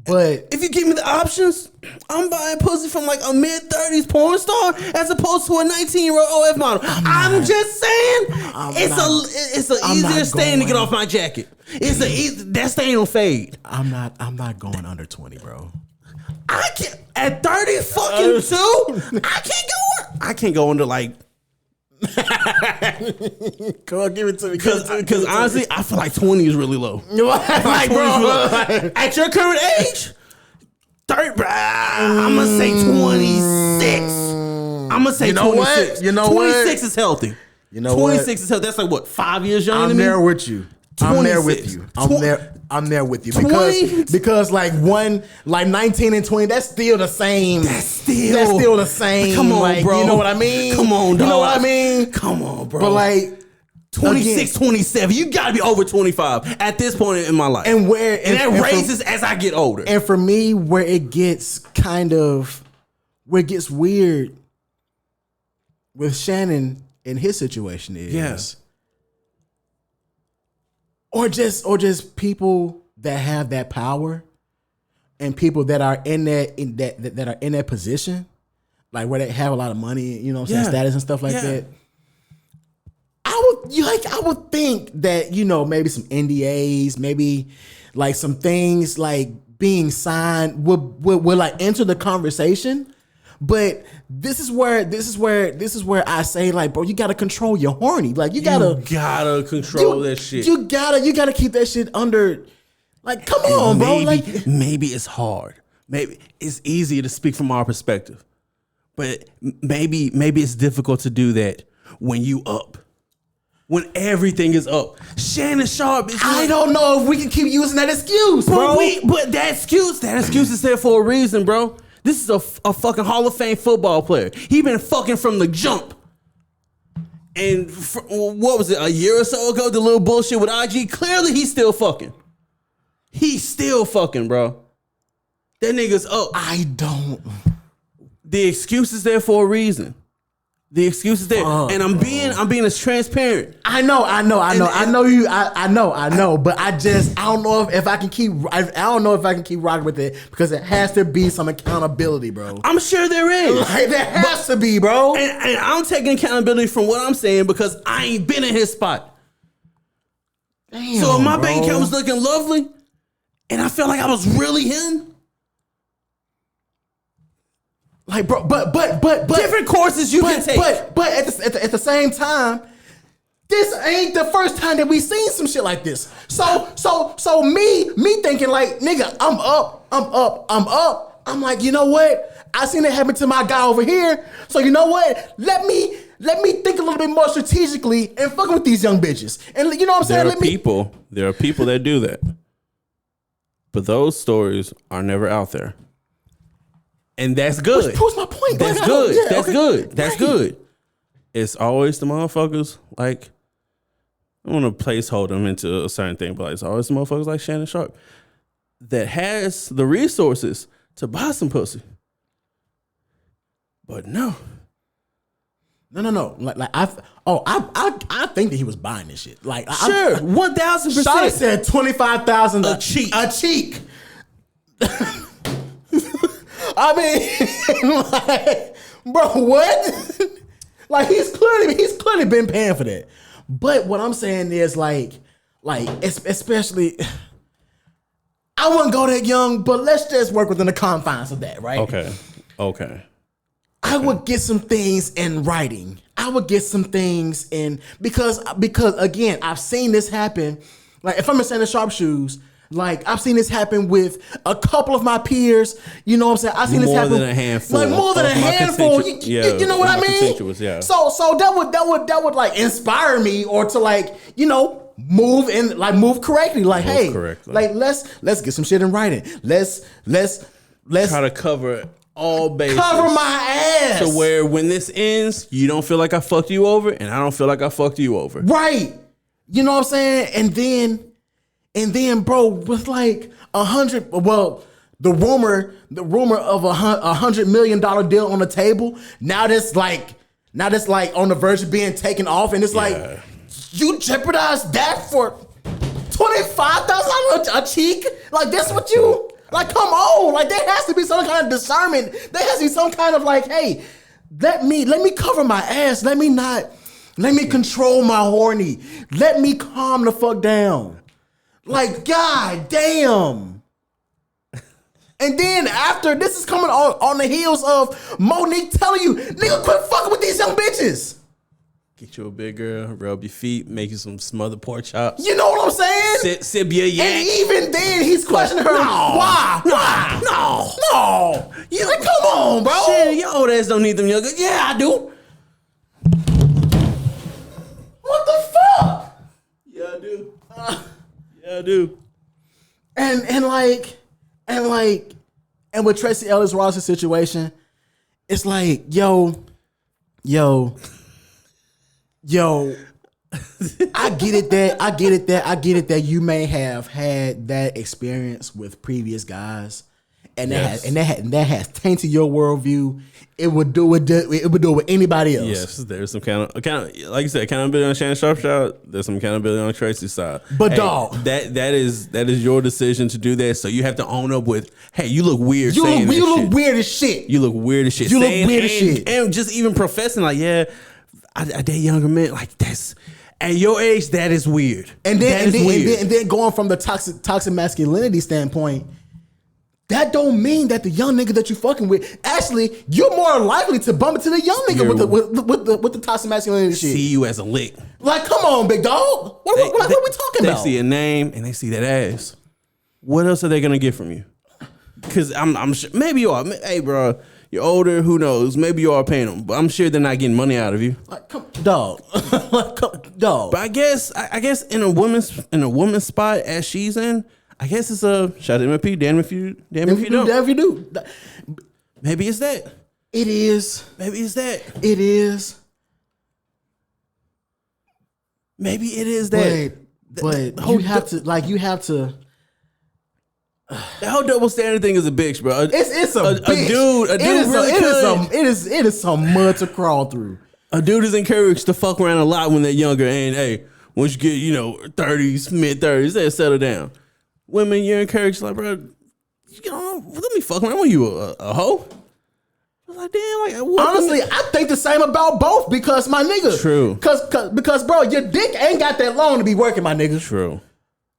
But if you give me the options, I'm buying pussy from like a mid-30s porn star as opposed to a 19-year-old OF model. I'm just saying, it's an easier stain to get off my jacket. That stain will fade. I'm not going under 20, bro. I can't at 30 fucking 2. I can't go under like. Come on, give it to me. Because honestly, I feel like 20 is really low. Like, bro, at your current age, 30. I'm gonna say 26. I'm gonna say 26. You know 26 is healthy. You know 26 is healthy. That's like what, 5 years younger than me? I'm there with you. 26. I'm there with you because like 19 and 20, that's still the same. That's still the same. Come on, like, bro. You know what I mean? Come on, dog. You know what I mean? Come on, bro. But like 26, 27. You got to be over 25 at this point in my life. And that raises as I get older. And for me, where it gets weird with Shannon in his situation is, or just people that have that power and people that are in that position, like where they have a lot of money, you know what I'm saying, status and stuff like that. I would think that, you know, maybe some NDAs, maybe like some things like being signed would like enter the conversation. But this is where I say, like, bro, you gotta control your horny. Like you gotta control that shit. You gotta keep that shit under. Like, come on, bro. Like maybe it's hard. Maybe it's easy to speak from our perspective, but maybe it's difficult to do that when you up. When everything is up. Shannon Sharpe is... I don't know if we can keep using that excuse, bro. But that excuse is there for a reason, bro. This is a fucking Hall of Fame football player. He been fucking from the jump. And what was it, a year or so ago, the little bullshit with IG? Clearly he's still fucking. He's still fucking, bro. That nigga's up. The excuse is there for a reason. The excuse is there, and I'm being as transparent. I know. But I don't know if I can keep. I don't know if I can keep rocking with it because it has to be some accountability, bro. I'm sure there is. Like, there has to be, bro. And I'm taking accountability from what I'm saying because I ain't been in his spot. Damn, so if my bank account was looking lovely, and I felt like I was really him. Like, bro, but different courses you can take. But at the same time, this ain't the first time that we seen some shit like this. So me thinking like, nigga, I'm up. I'm like, you know what? I seen it happen to my guy over here. So you know what? Let me think a little bit more strategically and fucking with these young bitches. And you know what I'm saying? There are people that do that. But those stories are never out there. And that's good. Which proves my point. That's like, good. Yeah, that's okay. good. That's right. good. It's always the motherfuckers like, I want to placeholder them into a certain thing, but it's always the motherfuckers like Shannon Sharpe that has the resources to buy some pussy. But no. Like I think that he was buying this shit. Like, sure, 1,000%. Sharpe said 25,000 a cheek. A cheek. I mean, like, bro, what? Like, he's clearly been paying for that. But what I'm saying is, like, especially, I wouldn't go that young, but let's just work within the confines of that, right? Okay. I would get some things in writing. I would get some things in because again, I've seen this happen. Like, if I'm in Shannon Sharpe shoes, like, I've seen this happen with a couple of my peers. You know what I'm saying? I've seen this happen. More than a handful. Like, more than a handful. You know what I mean? Yeah. So that would like inspire me, or to, like, you know, move correctly. Like, hey, like, let's get some shit in writing. Let's try to cover all bases. Cover my ass. To where when this ends, you don't feel like I fucked you over, and I don't feel like I fucked you over. Right. You know what I'm saying? And then, bro, with like 100, well, the rumor of $100 million deal on the table. Now that's like on the verge of being taken off, and it's like, you jeopardize that for $25,000 a cheek? Like, that's what you like? Come on! Like, there has to be some kind of discernment. There has to be some kind of like, hey, let me cover my ass. Let me control my horny. Let me calm the fuck down. Like, god damn. And then after, this is coming on the heels of Monique telling you, nigga, quit fucking with these young bitches. Get you a big girl, rub your feet, make you some smothered pork chops. You know what I'm saying? Sip your yak. And even then, he's questioning her. Why? No. You like, come on, bro. Shit, your old ass don't need them young. Yeah, I do. What the fuck? Yeah, I do. Yeah, I do. And with Tracee Ellis Ross's situation, it's like, yo, I get it that you may have had that experience with previous guys, and that has tainted your worldview. It would do it with anybody else. Yes, there's some kind of like you said, accountability on Shannon Sharpe side. There's some accountability on Tracee's side. But dog, that is your decision to do that. So you have to own up with, hey, you look weird. You look weird as shit. You look weird as shit. And just even professing like, yeah, I date younger men. Like that's at your age, that is weird. And then going from the toxic masculinity standpoint. That don't mean that the young nigga that you fucking with, actually, you're more likely to bump into the young nigga with the toxic masculinity shit. See you as a lick. Like, come on, big dog. What are we talking about? They see a name and they see that ass. What else are they gonna get from you? Because I'm sure, maybe you are. Hey, bro, you're older. Who knows? Maybe you are paying them, but I'm sure they're not getting money out of you. Like, dog. Dog. But I guess in a woman's spot as she's in. I guess it's a shout out to MFP. Damn if you don't. Damn if you do. Maybe it's that. It is. Maybe it's that. It is. Maybe it is that. But you have to. The whole double standard thing is a bitch, bro. It's a bitch. It is some mud to crawl through. A dude is encouraged to fuck around a lot when they're younger, and hey, once you get 30s, mid-30s, they settle down. Women, you're encouraged, like, bro, let me fuck around with you, a hoe. I was like, damn, like, honestly, I think the same about both because my nigga. True. Because, bro, your dick ain't got that long to be working, my nigga. True.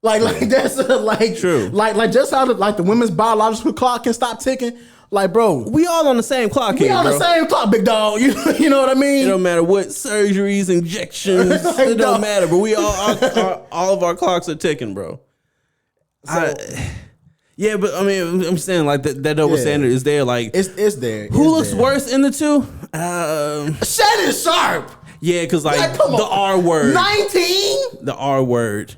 Like that's like true. Like just how the women's biological clock can stop ticking. Like, bro, we all on the same clock here, bro. We on the same clock, big dog. You know what I mean? It don't matter what surgeries, injections, it don't matter. But we all of our clocks are ticking, bro. Yeah, but I mean, I'm saying like that double standard is there. Like it's there. Who looks worse in the two? Shannon Sharpe. Yeah, because like the R word, 19, the R word.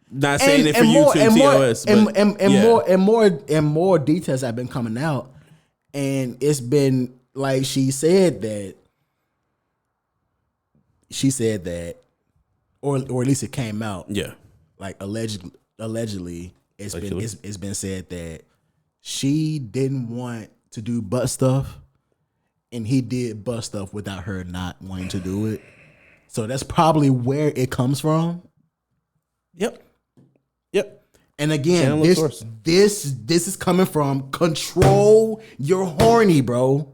Not saying it for you too, TOS, and more details have been coming out, and it's been like she said that, or at least it came out. Yeah, like allegedly, it's been said that she didn't want to do butt stuff, and he did butt stuff without her not wanting to do it. So that's probably where it comes from. Yep. And again, this is coming from control your horny, bro.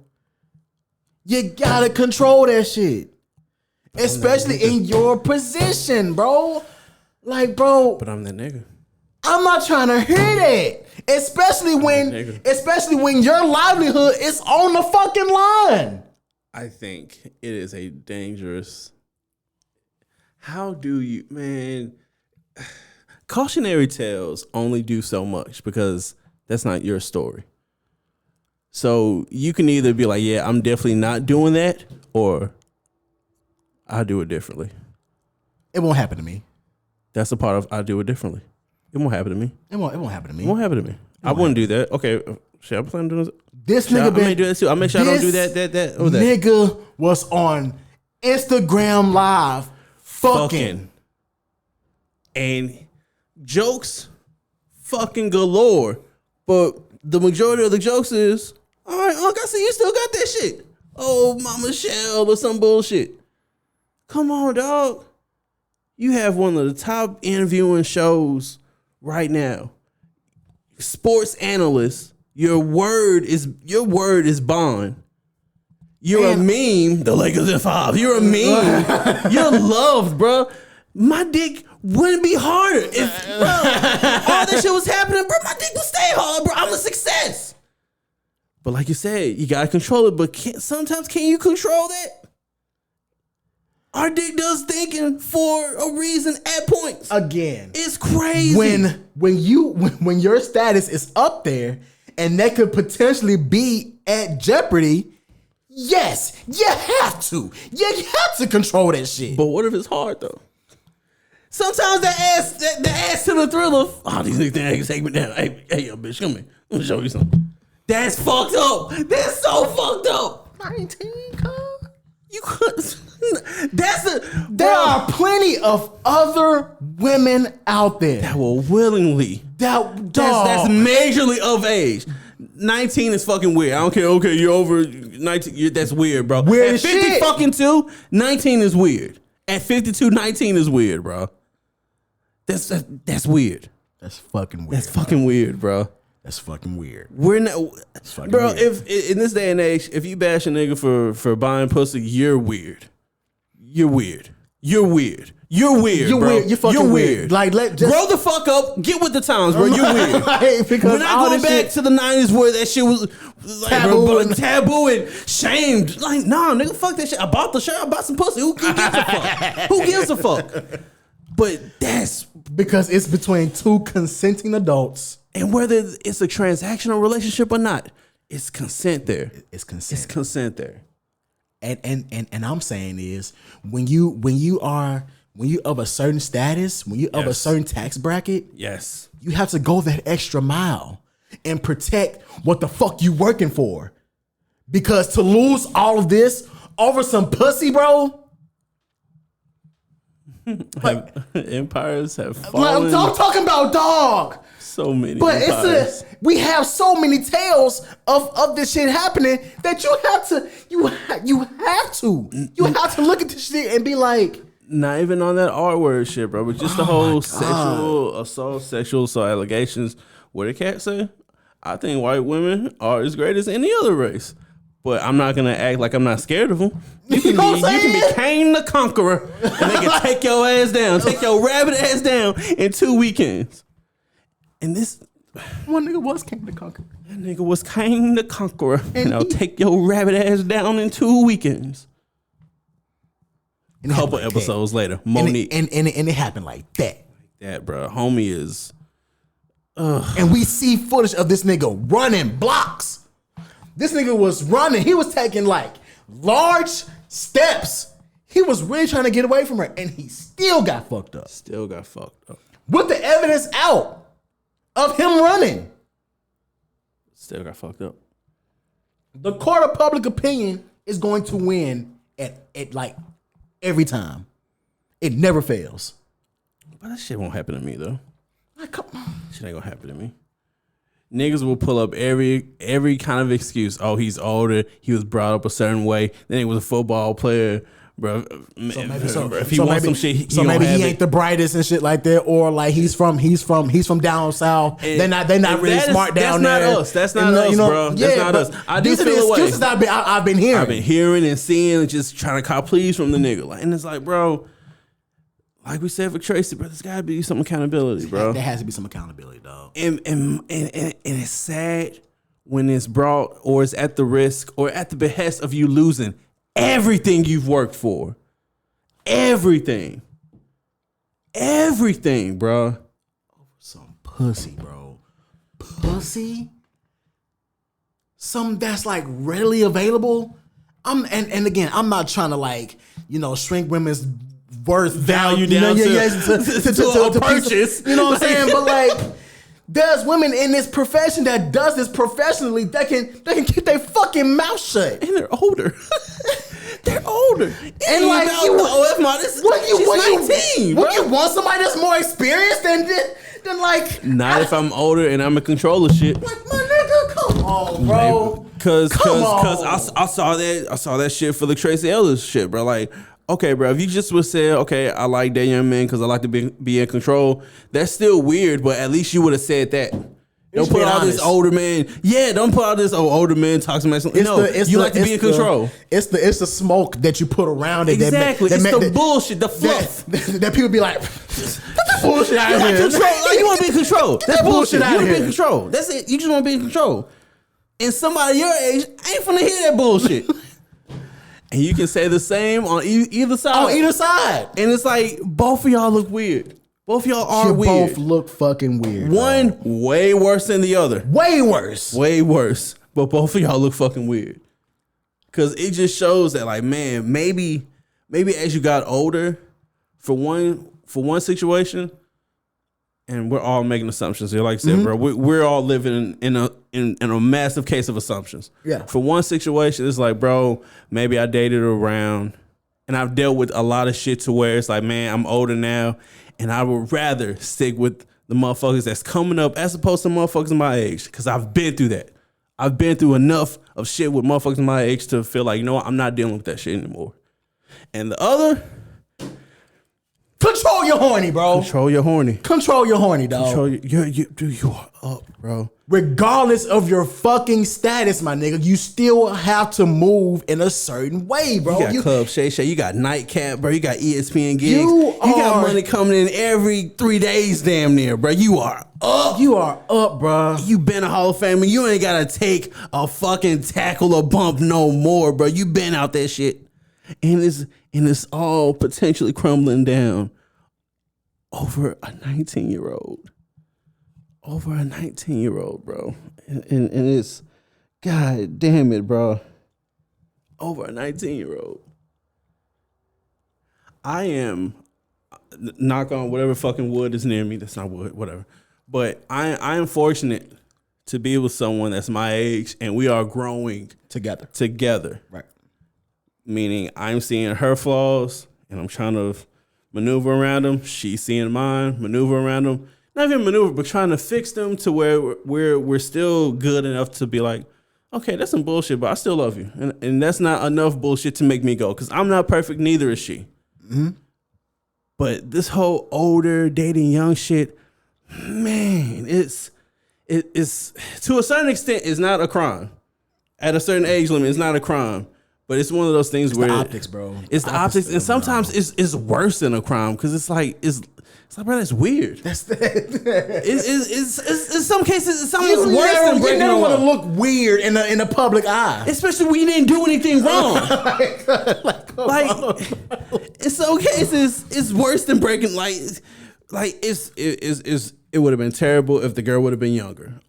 You gotta control that shit, especially in your position, bro. Like, bro. But I'm that nigga. I'm not trying to hear that, especially when your livelihood is on the fucking line. I think it is a dangerous. How do you, man? Cautionary tales only do so much because that's not your story. So you can either be like, yeah, I'm definitely not doing that, or I do it differently. It won't happen to me. That's a part of I do it differently. It won't happen to me. It won't happen to me. It won't happen to me. I wouldn't do that. Okay, should I plan on doing this? I may do that too. I'll make sure I don't do that. That nigga was on Instagram Live fucking. And jokes fucking galore. But the majority of the jokes is, all right, Unc, I see you still got that shit. Oh, Mama Shell or some bullshit. Come on, dog. You have one of the top interviewing shows right now. Sports analyst. Your word is bond. You're a meme. The Lakers in 5. You're a meme. You're loved, bro. My dick wouldn't be harder if all that shit was happening, bro. My dick would stay hard, bro. I'm a success. But like you said, you gotta control it. But sometimes can you control that? Our dick does thinking for a reason at points. Again, it's crazy when your status is up there and that could potentially be at jeopardy. Yes, you have to. You have to control that shit. But what if it's hard though? Sometimes the ass to the thriller. Oh, these niggas take me down. Hey, yo, bitch, come here. Let me show you something. That's fucked up. That's so fucked up. 19, cuz. You could. There are are plenty of other women out there that will willingly. That's majorly of age. 19 is fucking weird. I don't care. Okay, you're over 19. That's weird, bro. Weird at 50 shit. fucking 2, 19 is weird. At 52, 19 is weird, bro. That's weird. That's fucking weird. That's fucking weird, bro. That's fucking weird. We're not, bro. Weird. If in this day and age, if you bash a nigga for buying pussy, you're weird. You're weird. You're weird. You're weird. You're bro. Weird. You're fucking weird. Like, grow the fuck up. Get with the times, bro. You're weird. Right, because we're not going back to the 90s where that shit was like, taboo and shamed. Like, nah, nigga, fuck that shit. I bought the shirt. I bought some pussy. Who gives a fuck? Who gives a fuck? But that's because it's between two consenting adults. And whether it's a transactional relationship or not, it's consent there. It's consent. It's consent there. And I'm saying is when you of a certain status, when you of a certain tax bracket, yes, you have to go that extra mile and protect what the fuck you working for. Because to lose all of this over some pussy, bro. Like, empires have fallen. I'm talking about dog. So many, but empires. We have so many tales of this shit happening that you have to look at this shit and be like, not even on that R word shit, bro, but just the whole sexual assault allegations. What did Cat say? I think white women are as great as any other race. But I'm not gonna act like I'm not scared of them. You can be Cain the Conqueror, and they can take your ass down, take your rabbit ass down in 2 weekends. And this one nigga was Cain the Conqueror. That nigga was Cain the Conqueror, and I'll take your rabbit ass down in 2 weekends. A couple episodes later, Monique, and it happened like that. Like that, bro. Homie is. And we see footage of this nigga running blocks. This nigga was running. He was taking like large steps. He was really trying to get away from her, and he still got fucked up. Still got fucked up. With the evidence out of him running. Still got fucked up. The court of public opinion is going to win at like every time. It never fails. But that shit won't happen to me though. Like, come on. Shit ain't gonna happen to me. Niggas will pull up every kind of excuse. Oh, he's older. He was brought up a certain way. Then he was a football player, bro. If he wants some shit, he ain't the brightest and shit like that. Or like he's from down south. They're not really smart down there. That's not us, bro. That's not us. I do feel the way. Excuses I've been hearing. I've been hearing and seeing and just trying to cop pleas from the nigga. Like, and it's like, bro. Like we said for Tracee, bro, there's gotta be some accountability, bro. There has to be some accountability, dog. And it's sad when it's brought or it's at the risk or at the behest of you losing everything you've worked for. Everything, bro. Over some pussy, bro. Pussy? Something that's like readily available. And again, I'm not trying to like, shrink women's worth value down to purchase. You know what I'm saying? But like, there's women in this profession that does this professionally that can keep their fucking mouth shut. And they're older. They're older. And like, she's 19. Would you want somebody that's more experienced than like? Not if I'm older and I'm in control of shit. Like, my nigga, come on, bro. Cause I saw that shit for the Tracee Ellis shit, bro. Like, okay, bro, if you just would say, okay, I like that young man because I like to be in control, that's still weird, but at least you would have said that. Don't put all this older man. Yeah, don't put all this older man toxic masculinity. No, you like to be in control. It's the smoke that you put around it. Exactly. It's the bullshit, the fluff. That people be like, that bullshit out of here. Like, you want to be in control. That's bullshit out here. You want to here. be in control. That's it. You just want to be in control. And somebody your age ain't finna hear that bullshit. And you can say the same on either side. On either side. And it's like, both of y'all look weird. Both of y'all are weird. Both look fucking weird. One way worse than the other. Way worse. Way worse. But both of y'all look fucking weird. Because it just shows that, like, man, maybe as you got older, for one situation, and we're all making assumptions here. Like I said, bro, we're all living in a massive case of assumptions. Yeah. For one situation, it's like, bro, maybe I dated around And I've dealt with a lot of shit to where it's like, man, I'm older now, and I would rather stick with the motherfuckers that's coming up as opposed to motherfuckers my age, because I've been through that. I've been through enough of shit with motherfuckers my age to feel like, you know what, I'm not dealing with that shit anymore. And the other, control your horny, bro. control your horny. Control your horny, dog. Control you are up, bro. Regardless of your fucking status, my nigga, you still have to move in a certain way, bro. You got Club Shay Shay, you got Nightcap, bro. You got ESPN gigs. You got money coming in every 3 days, damn near, bro. You are up. You are up, bro. You been a Hall of Famer. You ain't gotta take a fucking tackle or bump no more, bro. You been out that shit, and it's all potentially crumbling down over a 19-year-old. Over a 19-year-old, bro. And it's, God damn it, bro. Over a 19-year-old. I am, knock on whatever fucking wood is near me. That's not wood, whatever. But I am fortunate to be with someone that's my age, and we are growing together. Right. Meaning I'm seeing her flaws, and I'm trying to maneuver around them. She's seeing mine, maneuver around them. Not even maneuver, but trying to fix them to where we're still good enough to be like, okay, that's some bullshit, but I still love you. And that's not enough bullshit to make me go, because I'm not perfect, neither is she. Mm-hmm. But this whole older, dating young shit, man, it's to a certain extent, it's not a crime. At a certain age limit, it's not a crime. But it's one of those things where the optics, bro. It's the optics, and sometimes it's worse than a crime, because it's like, bro, that's weird. It's in some cases, it's almost worse than breaking you never want to law. look weird in the public eye, especially when you didn't do anything wrong. Like in some cases, it's worse than breaking. It would have been terrible if the girl would have been younger,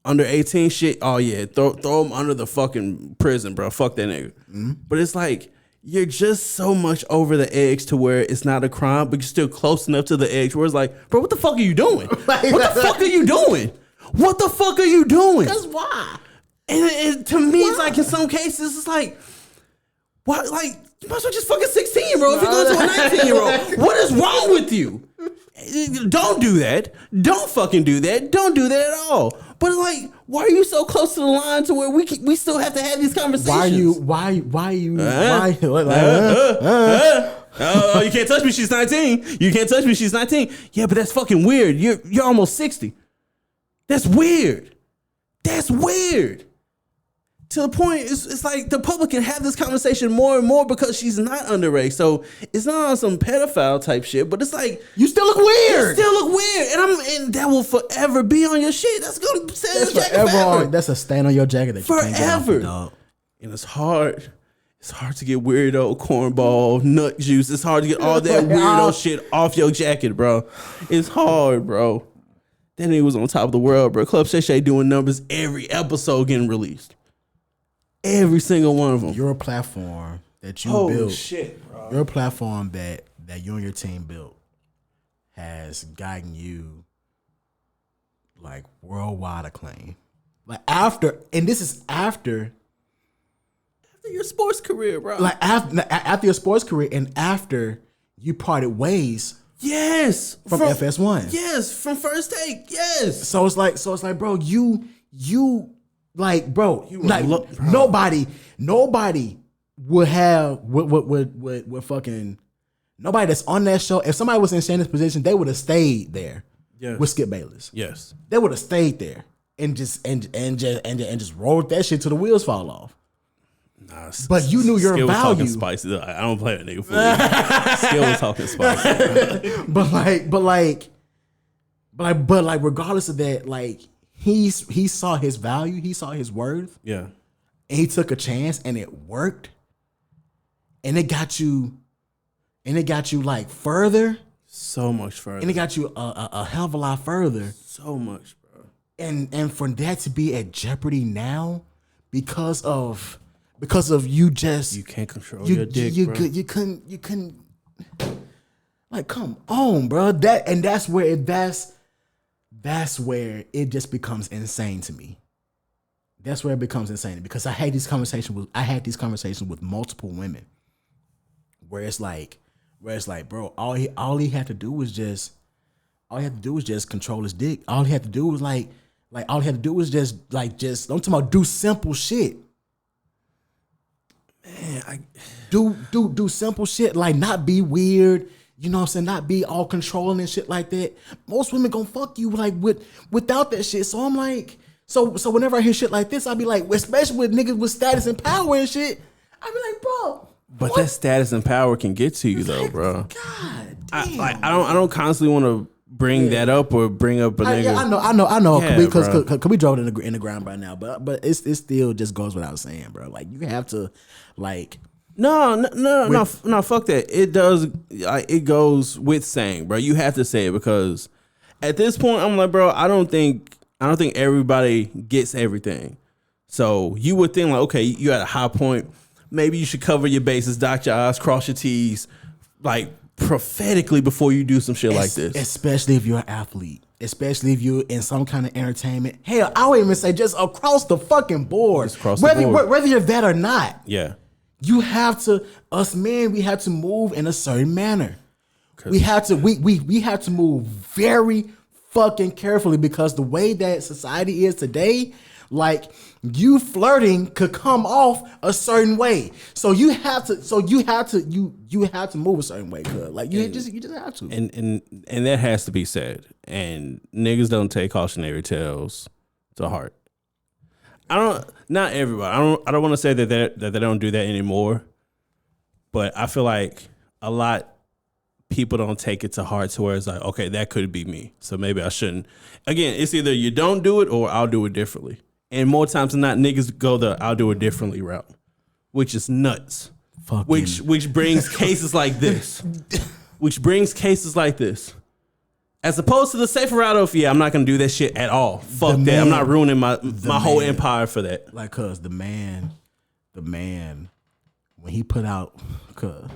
under 18 shit. Oh yeah, throw him under the fucking prison, bro. Fuck that nigga. Mm-hmm. But it's like, you're just so much over the edge to where it's not a crime, but you're still close enough to the edge where it's like, bro, what the fuck are you doing? What the fuck are you doing? What the fuck are you doing? Because why? And to me, it's like, in some cases, it's like, what? Like, you might as well just fucking 16, bro. If you're going to a 19-year-old, what is wrong with you? Don't do that. Don't fucking do that. Don't do that at all. But like, why are you so close to the line to where we still have to have these conversations? Why you? Oh, you can't touch me. She's 19. You can't touch me. She's 19. Yeah, but that's fucking weird. You're almost 60. That's weird. That's weird. To the point, it's like the public can have this conversation more and more because she's not underage. So it's not on some pedophile type shit, but it's like, you still look weird. You still look weird, and that will forever be on your shit. That's gonna stay on your jacket forever. That's a stain on your jacket that you forever. Can't get off, dog. And it's hard. It's hard to get weirdo cornball nut juice. It's hard to get all that weirdo shit off your jacket, bro. It's hard, bro. That nigga was on top of the world, bro. Club Shay Shay doing numbers every episode getting released. Every single one of them. Your platform that you built. Shit, bro. Your platform that you and your team built has gotten you like worldwide acclaim. Like after your sports career, bro. Like after your sports career and after you parted ways. Yes. From FS1. Yes. From First Take. Yes. So it's like, bro, you like, bro, like bro. nobody would have would fucking nobody that's on that show. If somebody was in Shannon's position, they would have stayed there with Skip Bayless. Yes, they would have stayed there and just rolled that shit till the wheels fall off. Nah, but you knew your value. Spicy. I don't play that nigga for you. Skill was talking spicy. but like regardless of that, like. He saw his value, he saw his worth. Yeah. And he took a chance and it worked. And it got you like further. So much further. And it got you a hell of a lot further. So much, bro. And for that to be at jeopardy now because of you just you can't control your dick, bro. You couldn't like come on, bro. That's where it just becomes insane to me. That's where it becomes insane because I had these conversations with multiple women where it's like, bro, all he had to do was just control his dick. All he had to do was just don't talk about do simple shit. Man, do simple shit, like not be weird, you know what I'm saying, not be all controlling and shit like that. Most women gonna fuck you like without that shit. So I'm like, so whenever I hear shit like this, I be like, especially with niggas with status and power and shit, I be like, bro. But that status and power can get to you though, bro. God damn. I don't constantly want to bring that up or bring up a nigga. I know. Yeah, because we drove it in the ground by now, but it still just goes without saying, bro. Like you have to, like. No, fuck that. It does. It goes with saying, bro. You have to say it because at this point, I'm like, bro. I don't think everybody gets everything. So you would think like, okay, you at a high point. Maybe you should cover your bases, dot your I's, cross your T's, like prophetically before you do some shit like this. Especially if you're an athlete. Especially if you're in some kind of entertainment. Hell, I would even say just across the fucking board. Whether you're that or not. Yeah. You have to, us men, we have to move in a certain manner. We have to move very fucking carefully because the way that society is today, like you flirting could come off a certain way. So you have to move a certain way, cuz. Like you just have to. And that has to be said. And niggas don't take cautionary tales to heart. Not everybody. I don't want to say that they don't do that anymore, but I feel like a lot people don't take it to heart to where it's like, okay, that could be me, so maybe I shouldn't. Again, it's either you don't do it or I'll do it differently. And more times than not, niggas go the I'll do it differently route, which is nuts. Which brings cases like this. As opposed to the safer route of, I'm not going to do that shit at all. Fuck that. I'm not ruining my whole empire for that. Like, cuz the man, when he put out, cuz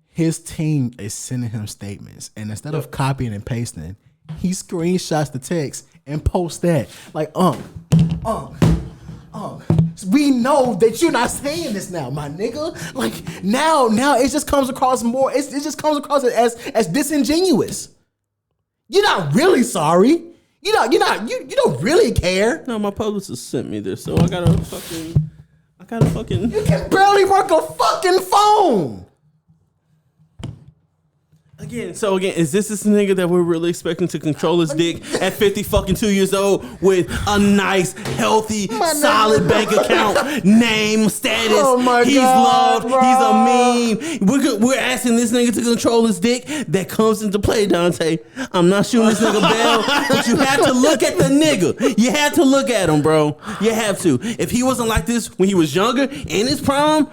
his team is sending him statements. And instead of copying and pasting, he screenshots the text and posts that. Like, we know that you're not saying this now, my nigga. Like now it just comes across more. It just comes across as disingenuous. You're not really sorry. You don't really care. No, my publicist sent me this, so I gotta fucking. You can barely work a fucking phone. Again, is this nigga that we're really expecting to control his dick at 50 fucking 2 years old with a nice, healthy, solid bank account, name, status? Oh my he's God, loved. Bro. He's a meme. We're asking this nigga to control his dick. That comes into play, Dante. I'm not shooting this nigga bell, but you have to look at the nigga. You have to look at him, bro. You have to. If he wasn't like this when he was younger, in his prime,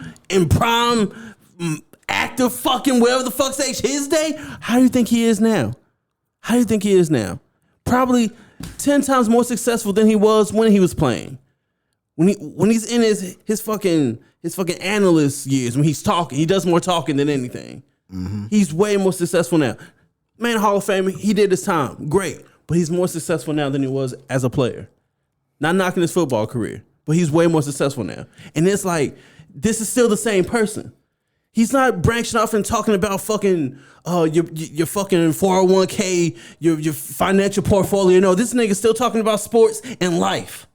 active fucking whatever the fuck's age his day, how do you think he is now? Probably 10 times more successful than he was when he was playing. When he's in his fucking analyst years, when he's talking, he does more talking than anything. Mm-hmm. He's way more successful now. Man, Hall of Fame, he did his time. Great. But he's more successful now than he was as a player. Not knocking his football career, but he's way more successful now. And it's like, this is still the same person. He's not branching off and talking about fucking your fucking 401k, your financial portfolio. No, this nigga's still talking about sports and life.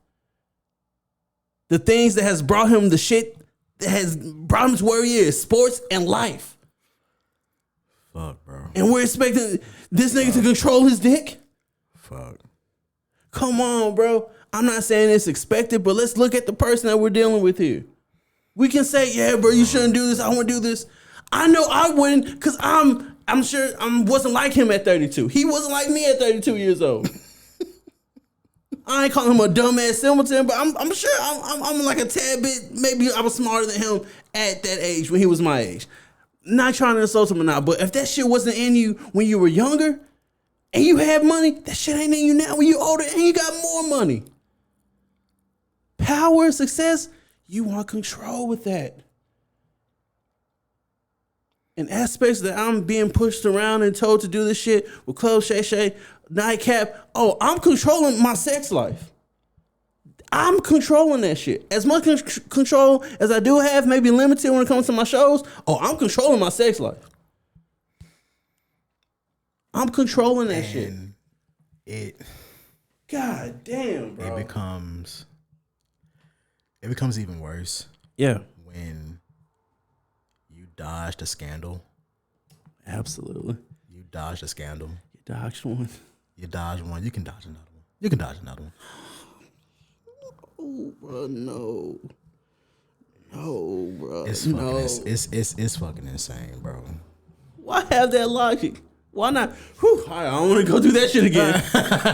The things that has brought him the shit that has brought him to where he is, sports and life. Fuck, bro. And we're expecting this nigga to control his dick? Fuck. Come on, bro. I'm not saying it's expected, but let's look at the person that we're dealing with here. We can say, yeah, bro, you shouldn't do this. I want to do this. I know I wouldn't, because I'm sure I wasn't like him at 32. He wasn't like me at 32 years old. I ain't calling him a dumbass simpleton, but I'm sure I'm like a tad bit, maybe I was smarter than him at that age when he was my age. Not trying to insult him or not, but if that shit wasn't in you when you were younger and you had money, that shit ain't in you now when you're older and you got more money. Power, success, you want control with that. In aspects that I'm being pushed around and told to do this shit with Club Shay Shay, Nightcap, I'm controlling my sex life. I'm controlling that shit. As much control as I do have, maybe limited when it comes to my shows. Oh, I'm controlling my sex life. I'm controlling that shit. God damn, bro. It becomes even worse. Yeah. When you dodge the scandal. Absolutely. You dodge the scandal. You dodged one. You dodge one. You can dodge another one. You can dodge another one. Oh, bro, no. No, bro. It's fucking insane, bro. Why have that logic? Why not? Whew, I don't want to go do that shit again.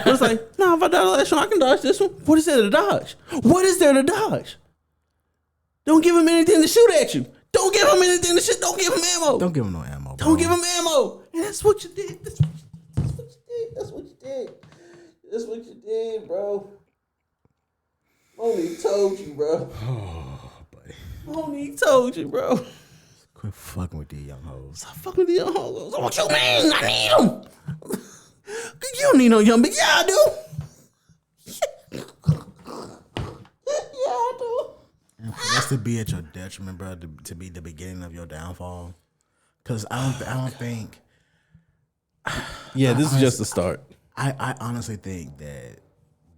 It's like, no, if I dodge that one, I can dodge this one. What is there to dodge? What is there to dodge? Don't give him anything to shoot at you. Don't give him anything to shoot. Don't give him ammo. Don't give him no ammo, bro. Don't give him ammo. And that's what you did. That's what you did. That's what you did, bro. Horny told you, bro. Oh, buddy. Horny told you, bro. Quit fucking with these young hoes. Stop fucking with these young hoes. What you mean? I need them. You don't need no young bitch. Yeah, I do. Yeah, I do. And for this to be at your detriment, bro, to be the beginning of your downfall. Because I don't think. Yeah, this is just the start. I honestly think that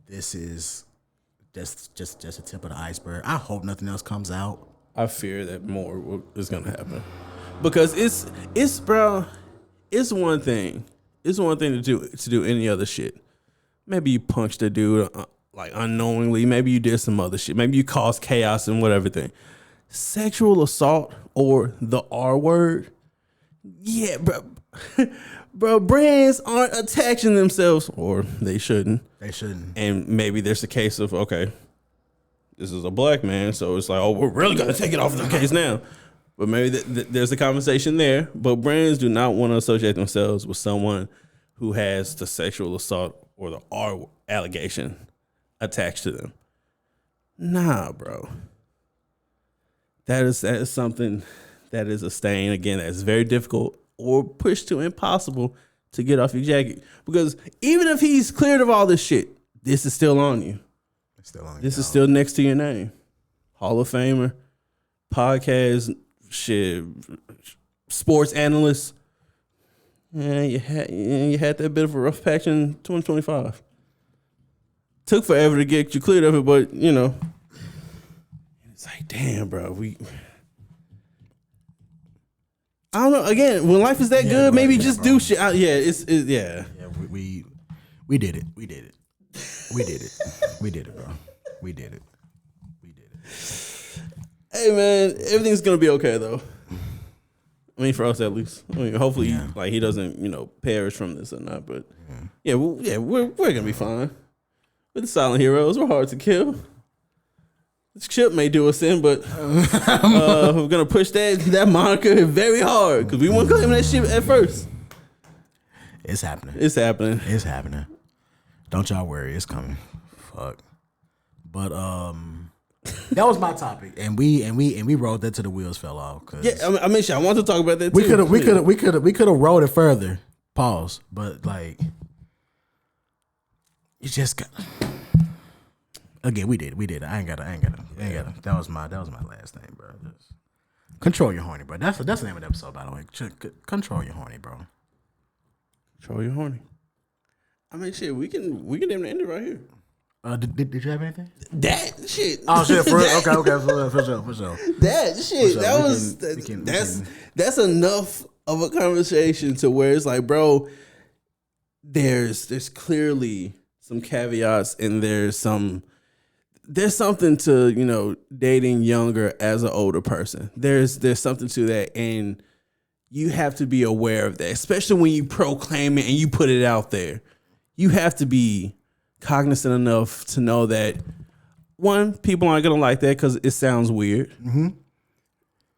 this is just a tip of the iceberg. I hope nothing else comes out. I fear that more is gonna happen because it's bro. It's one thing. It's one thing to do any other shit. Maybe you punched a dude like unknowingly. Maybe you did some other shit. Maybe you caused chaos and whatever thing. Sexual assault or the R word. Yeah, bro. Bro, brands aren't attaching themselves, or they shouldn't. They shouldn't. And maybe there's a case of, okay, this is a black man, so it's like, oh, we're really going to take it off the case now. But maybe there's a conversation there. But brands do not want to associate themselves with someone who has the sexual assault or the R allegation attached to them. Nah, bro. That is something that is a stain, again, that's very difficult or pushed to impossible to get off your jacket. Because even if he's cleared of all this shit, this is still on you. It's still on you. This is still next to your name. Hall of Famer, podcast, shit, sports analyst. Yeah, you had that bit of a rough patch in 2025. Took forever to get you cleared of it, but, you know. It's like, damn, bro, I don't know. Again, when life is that good, maybe just do shit. It's yeah. Yeah, we did it. We did it. We did it. We did it, bro. We did it. We did it. Hey, man, everything's gonna be okay though. I mean, for us at least. I mean, hopefully, like he doesn't, perish from this or not. But we're gonna be fine. We're the silent heroes. We're hard to kill. This ship may do us in, but we're gonna push that moniker very hard because we want to claim that shit at first. It's happening. It's happening. It's happening. Don't y'all worry. It's coming. Fuck. But that was my topic, and we rode that till the wheels fell off. Yeah, I mean, shit, I want to talk about that. We could have rode it further. Pause. But like, you just got. Again, we did it. I ain't got to. That was my last name, bro. Just control your horny, bro. That's the name of the episode, by the way. Control your horny, bro. Control your horny. I mean, shit, we can damn near end it right here. Did you have anything? That shit. Oh shit. Okay. For sure. That shit. That's enough of a conversation to where it's like, bro, there's clearly some caveats and there's something to, dating younger as an older person. There's something to that, and you have to be aware of that, especially when you proclaim it and you put it out there. You have to be cognizant enough to know that, one, people aren't gonna like that because it sounds weird. Mm-hmm.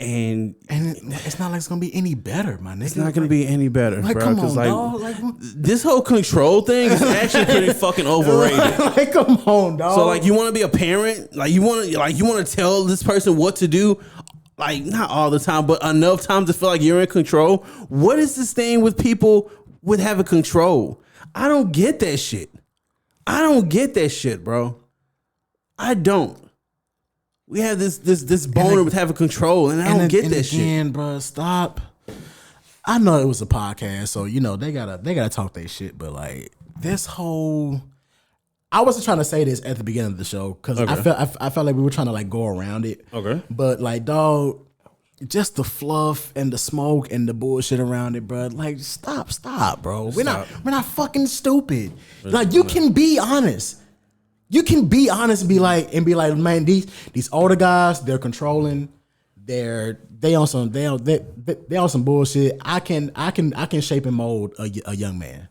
And it's not like it's gonna be any better, my nigga. It's not gonna be any better, like, bro. Come on, dog. Like, this whole control thing is actually pretty fucking overrated. Like, come on, dog. So, like, you want to be a parent, you want to tell this person what to do, like, not all the time, but enough time to feel like you're in control. What is this thing with people with having control? I don't get that shit. Bro. I don't. We have this boner with having control, and I don't get that shit. Bro, stop. I know it was a podcast, so they gotta talk their shit, but like this whole, I wasn't trying to say this at the beginning of the show because I felt like we were trying to like go around it. Okay, but like, dog, just the fluff and the smoke and the bullshit around it, bro. Like, stop, bro. We're not fucking stupid. Like, you can be honest. You can be honest and be like, man, these older guys, they're controlling. They on some bullshit. I can shape and mold a young man.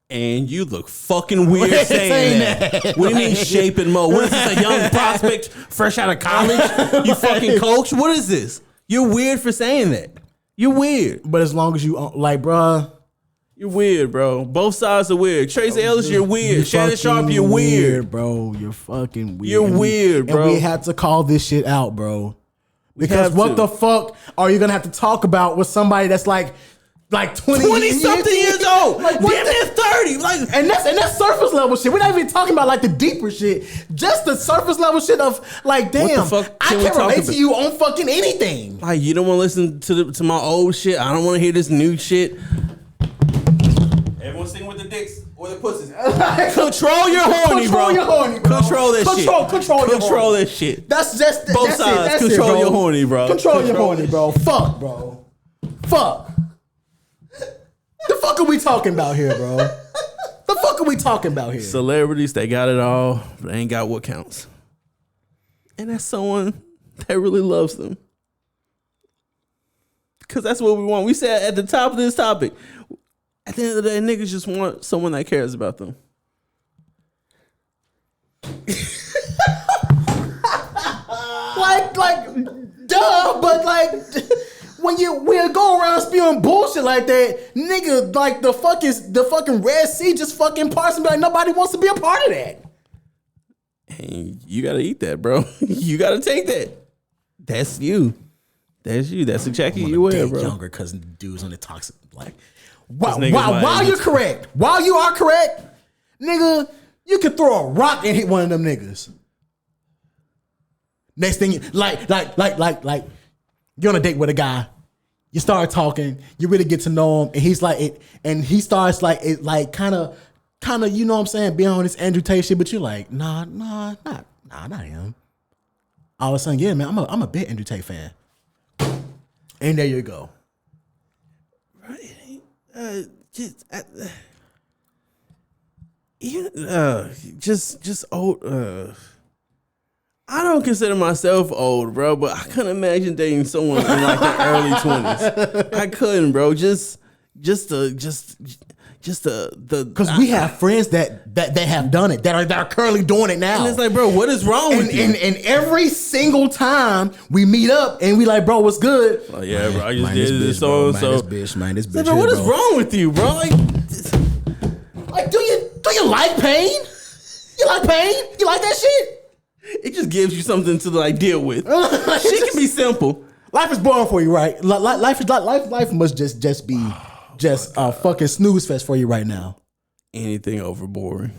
And you look fucking weird saying that. What do you mean shape and mold? What is this, a young prospect fresh out of college? You fucking coach? What is this? You're weird for saying that. You're weird. But as long as you like, bruh. You're weird, bro. Both sides are weird. Tracee Ellis, you're weird. Shannon Sharpe, you're weird. Bro. You're fucking weird. You're weird, bro. And we had to call this shit out, bro. Because what the fuck are you gonna have to talk about with somebody that's like 20 something years old? Like, damn near 30. Like, and that's surface level shit. We're not even talking about like the deeper shit. Just the surface level shit of like, damn, I can't relate to you on fucking anything. Like, you don't want to listen to my old shit. I don't want to hear this new shit. Everyone's singing with the dicks or the pussies. Control your horny, bro. Control your horny, bro. Control that shit. Control that shit. That's just both sides. Control your horny, bro. Control your horny, bro. Fuck, bro. Fuck. The fuck are we talking about here, bro? The fuck are we talking about here? Celebrities, they got it all, but they ain't got what counts. And that's someone that really loves them. Because that's what we want. We said at the top of this topic, at the end of the day, niggas just want someone that cares about them. like, duh, but like, when we go around spewing bullshit like that, nigga, like the fucking Red Sea just fucking parts and be like, nobody wants to be a part of that. And you gotta eat that, bro. You gotta take that. That's you. That's you. That's exactly you wear, bro. Younger because dudes on the toxic like. While you're correct, while you are correct, nigga, you could throw a rock and hit one of them niggas. Next thing, like, you're on a date with a guy, you start talking, you really get to know him, and he's like, he starts like, kind of, you know what I'm saying, being on this Andrew Tate shit, but you're like, nah, not him. All of a sudden, yeah, man, I'm a big Andrew Tate fan, and there you go. Just old. I don't consider myself old, bro, but I couldn't imagine dating someone in like their early 20s. I couldn't, bro. Just because we have friends that have done it, that are currently doing it now. And it's like, bro, what is wrong with you? And every single time we meet up and we like, bro, what's good? Oh yeah, bro, I just did this so. This bitch. Like, bro, what is wrong with you, bro? Like, do you like pain? You like pain? You like that shit? It just gives you something to like deal with. Shit can be simple. Life is boring for you, right? Life must just be a fucking snooze fest for you right now. Anything over boring,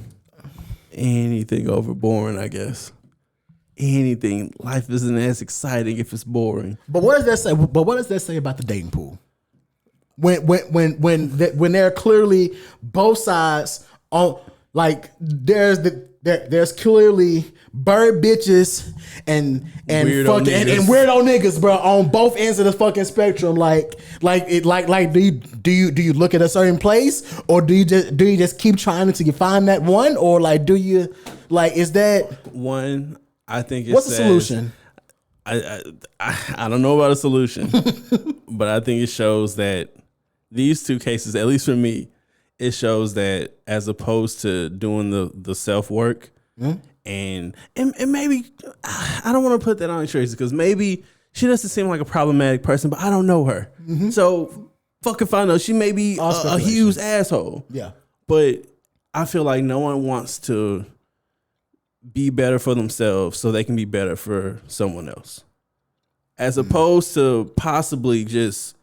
I guess. Anything. Life isn't as exciting if it's boring. But what does that say? But what does that say about the dating pool? When they're clearly both sides on, like, there's clearly bird bitches and weirdo niggas, bro, on both ends of the fucking spectrum. Do you look at a certain place, or do you just keep trying until you find that one, or like do you like is that one? I think what's the solution? I don't know about a solution, but I think it shows that these two cases, at least for me, it shows that as opposed to doing the self work. Mm-hmm. And maybe I don't want to put that on Tracee because maybe she doesn't seem like a problematic person, but I don't know her. Mm-hmm. So fucking find out. She may be a huge asshole. Yeah. But I feel like no one wants to be better for themselves so they can be better for someone else. As opposed to possibly just,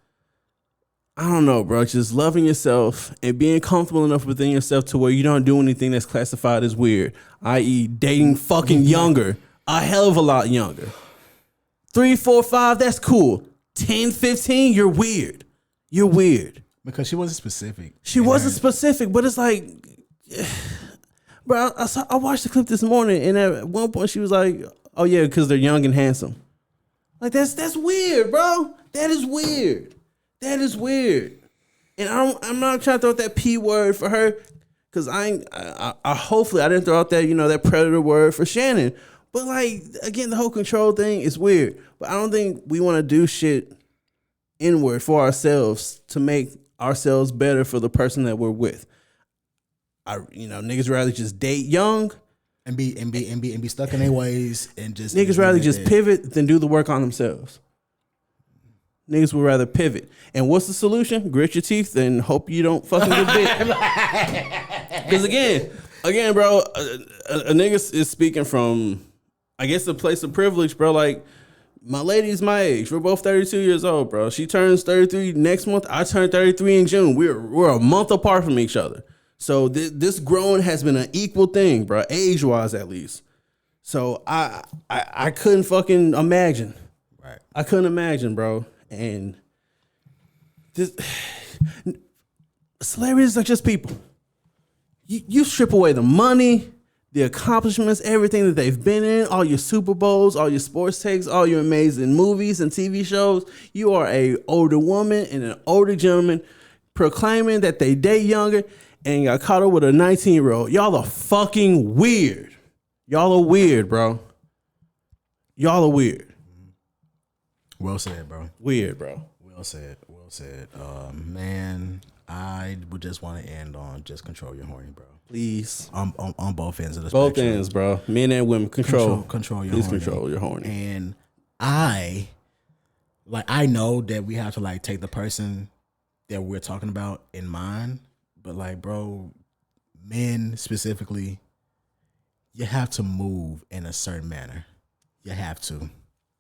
I don't know, bro, just loving yourself and being comfortable enough within yourself to where you don't do anything that's classified as weird, i.e. dating fucking younger. a hell of a lot younger. 3, 4, 5, that's cool. 10, 15, you're weird. You're weird. Because she wasn't specific. She wasn't specific, but it's like, bro, I watched the clip this morning, and at one point she was like, oh yeah, because they're young and handsome. Like, that's weird, bro. That is weird. That is weird. And I'm not trying to throw out that P word for her, because I hopefully I didn't throw out that, that predator word for Shannon. But like, again, the whole control thing is weird. But I don't think we want to do shit inward for ourselves to make ourselves better for the person that we're with. Niggas rather just date young and be stuck in their ways and just niggas rather just pivot than do the work on themselves. Niggas would rather pivot. And what's the solution? Grit your teeth and hope you don't fucking get bit. Because again, bro, a nigga is speaking from, I guess, a place of privilege, bro. Like, my lady's my age. We're both 32 years old, bro. She turns 33 next month. I turn 33 in June. We're a month apart from each other. So this growing has been an equal thing, bro, age-wise at least. So I couldn't fucking imagine. Right. I couldn't imagine, bro. And this celebrities are just people. You strip away the money, the accomplishments, everything that they've been in, all your Super Bowls, all your sports takes, all your amazing movies and TV shows. You are a older woman and an older gentleman proclaiming that they date younger and got caught up with a 19-year-old. Y'all are fucking weird. Y'all are weird, bro. Y'all are weird. Well said, bro. Weird, bro. Well said. Man, I would just want to end on just control your horny, bro. Please. On both ends of the spectrum. Both ends, bro. Men and women, control your Please horny. Control your horny. And I know that we have to take the person that we're talking about in mind, but bro, men specifically, you have to move in a certain manner. You have to.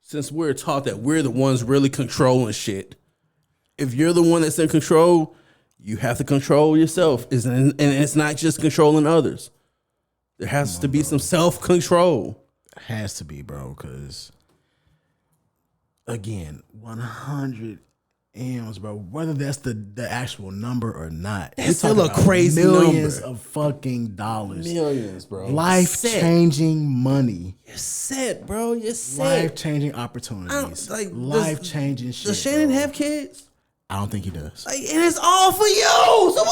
Since we're taught that we're the ones really controlling shit, if you're the one that's in control, you have to control yourself. And it's not just controlling others. There has to be some self-control. It has to be, bro, because, again, 100 M's, bro, whether that's the actual number or not. That's still a crazy millions number. of fucking dollars. Millions, bro. Life-changing money. You're set, bro. You're set. Life-changing opportunities. Life-changing shit. Does Shannon bro. have kids? I don't think he does. And it's all for you. So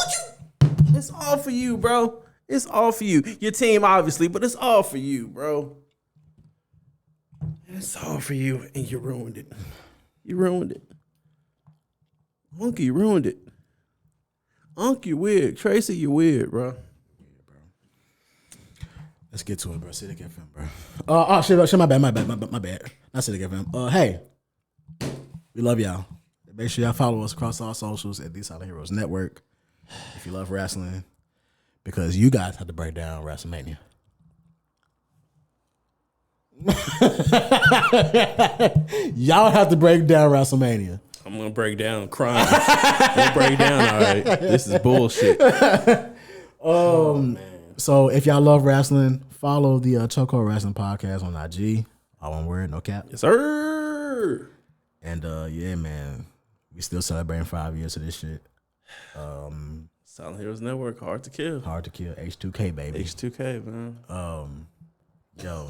it's all for you, bro. It's all for you. Your team, obviously, but it's all for you, bro. It's all for you, and you ruined it. You ruined it. Uncle, you ruined it. Uncle, you weird. Tracee, you weird, bro. Yeah, bro. Let's get to it, bro. Civic FM, bro. Shit, my bad. Not Civic FM. Hey, we love y'all. Make sure y'all follow us across all socials at the Silent Heroes Network if you love wrestling, because you guys have to break down WrestleMania. Y'all have to break down WrestleMania. I'm gonna break down crying. I'm gonna break down. All right, this is bullshit. Oh man. So if y'all love wrestling, follow the Choco Wrestling Podcast on IG. All one word, no cap. Yes, sir. And yeah, man, we still celebrating 5 years of this shit. Silent Heroes Network, hard to kill. Hard to kill. H2K, baby. H2K, man. Yo.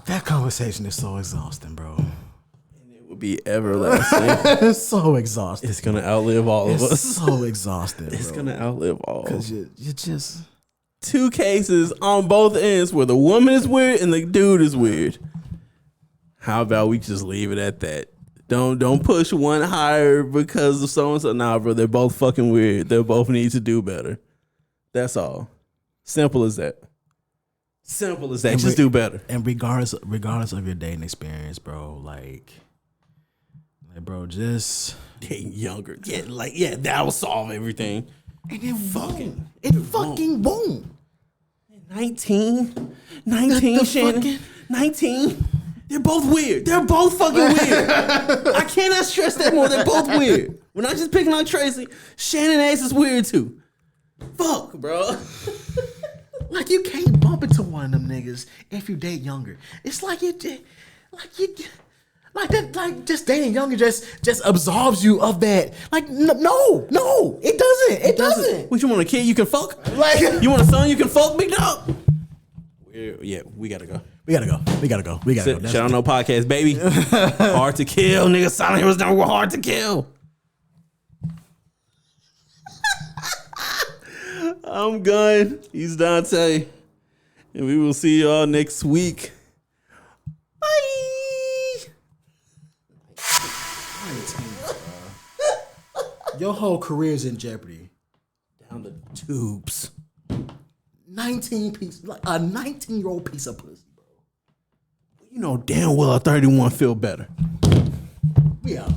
That conversation is so exhausting, bro. And it will be everlasting. It's so exhausting. It's gonna outlive all of us. It's so exhausting. It's gonna outlive all. Because you just two cases on both ends where the woman is weird and the dude is weird. How about we just leave it at that? Don't push one higher because of so and so. Nah, bro, they're both fucking weird. They both need to do better. That's all. Simple as that. Simple as that. And just do better. And regardless of your dating experience, bro, like bro, just getting younger. Yeah, that will solve everything. And it fucking won't. 19, Shannon. 19. They're both weird. They're both fucking weird. I cannot stress that more. They're both weird. We're not just picking on Tracee. Shannon ass is weird too. Fuck, bro. Like you can't bump into one of them niggas if you date younger. It's like just dating younger just absolves you of that. Like no, it doesn't. It doesn't. What you want, a kid you can fuck? Like you want a son you can fuck, big dog? Yeah, we gotta go. We gotta go. Shout out no podcast, baby. Hard to kill, nigga. Silent Hills never were hard to kill. I'm gone. He's Dante. And we will see y'all next week. Bye. Your whole career's in jeopardy. Down the tubes. 19 piece, like a 19-year-old piece of pussy, bro. You know damn well a 31 feel better. We out.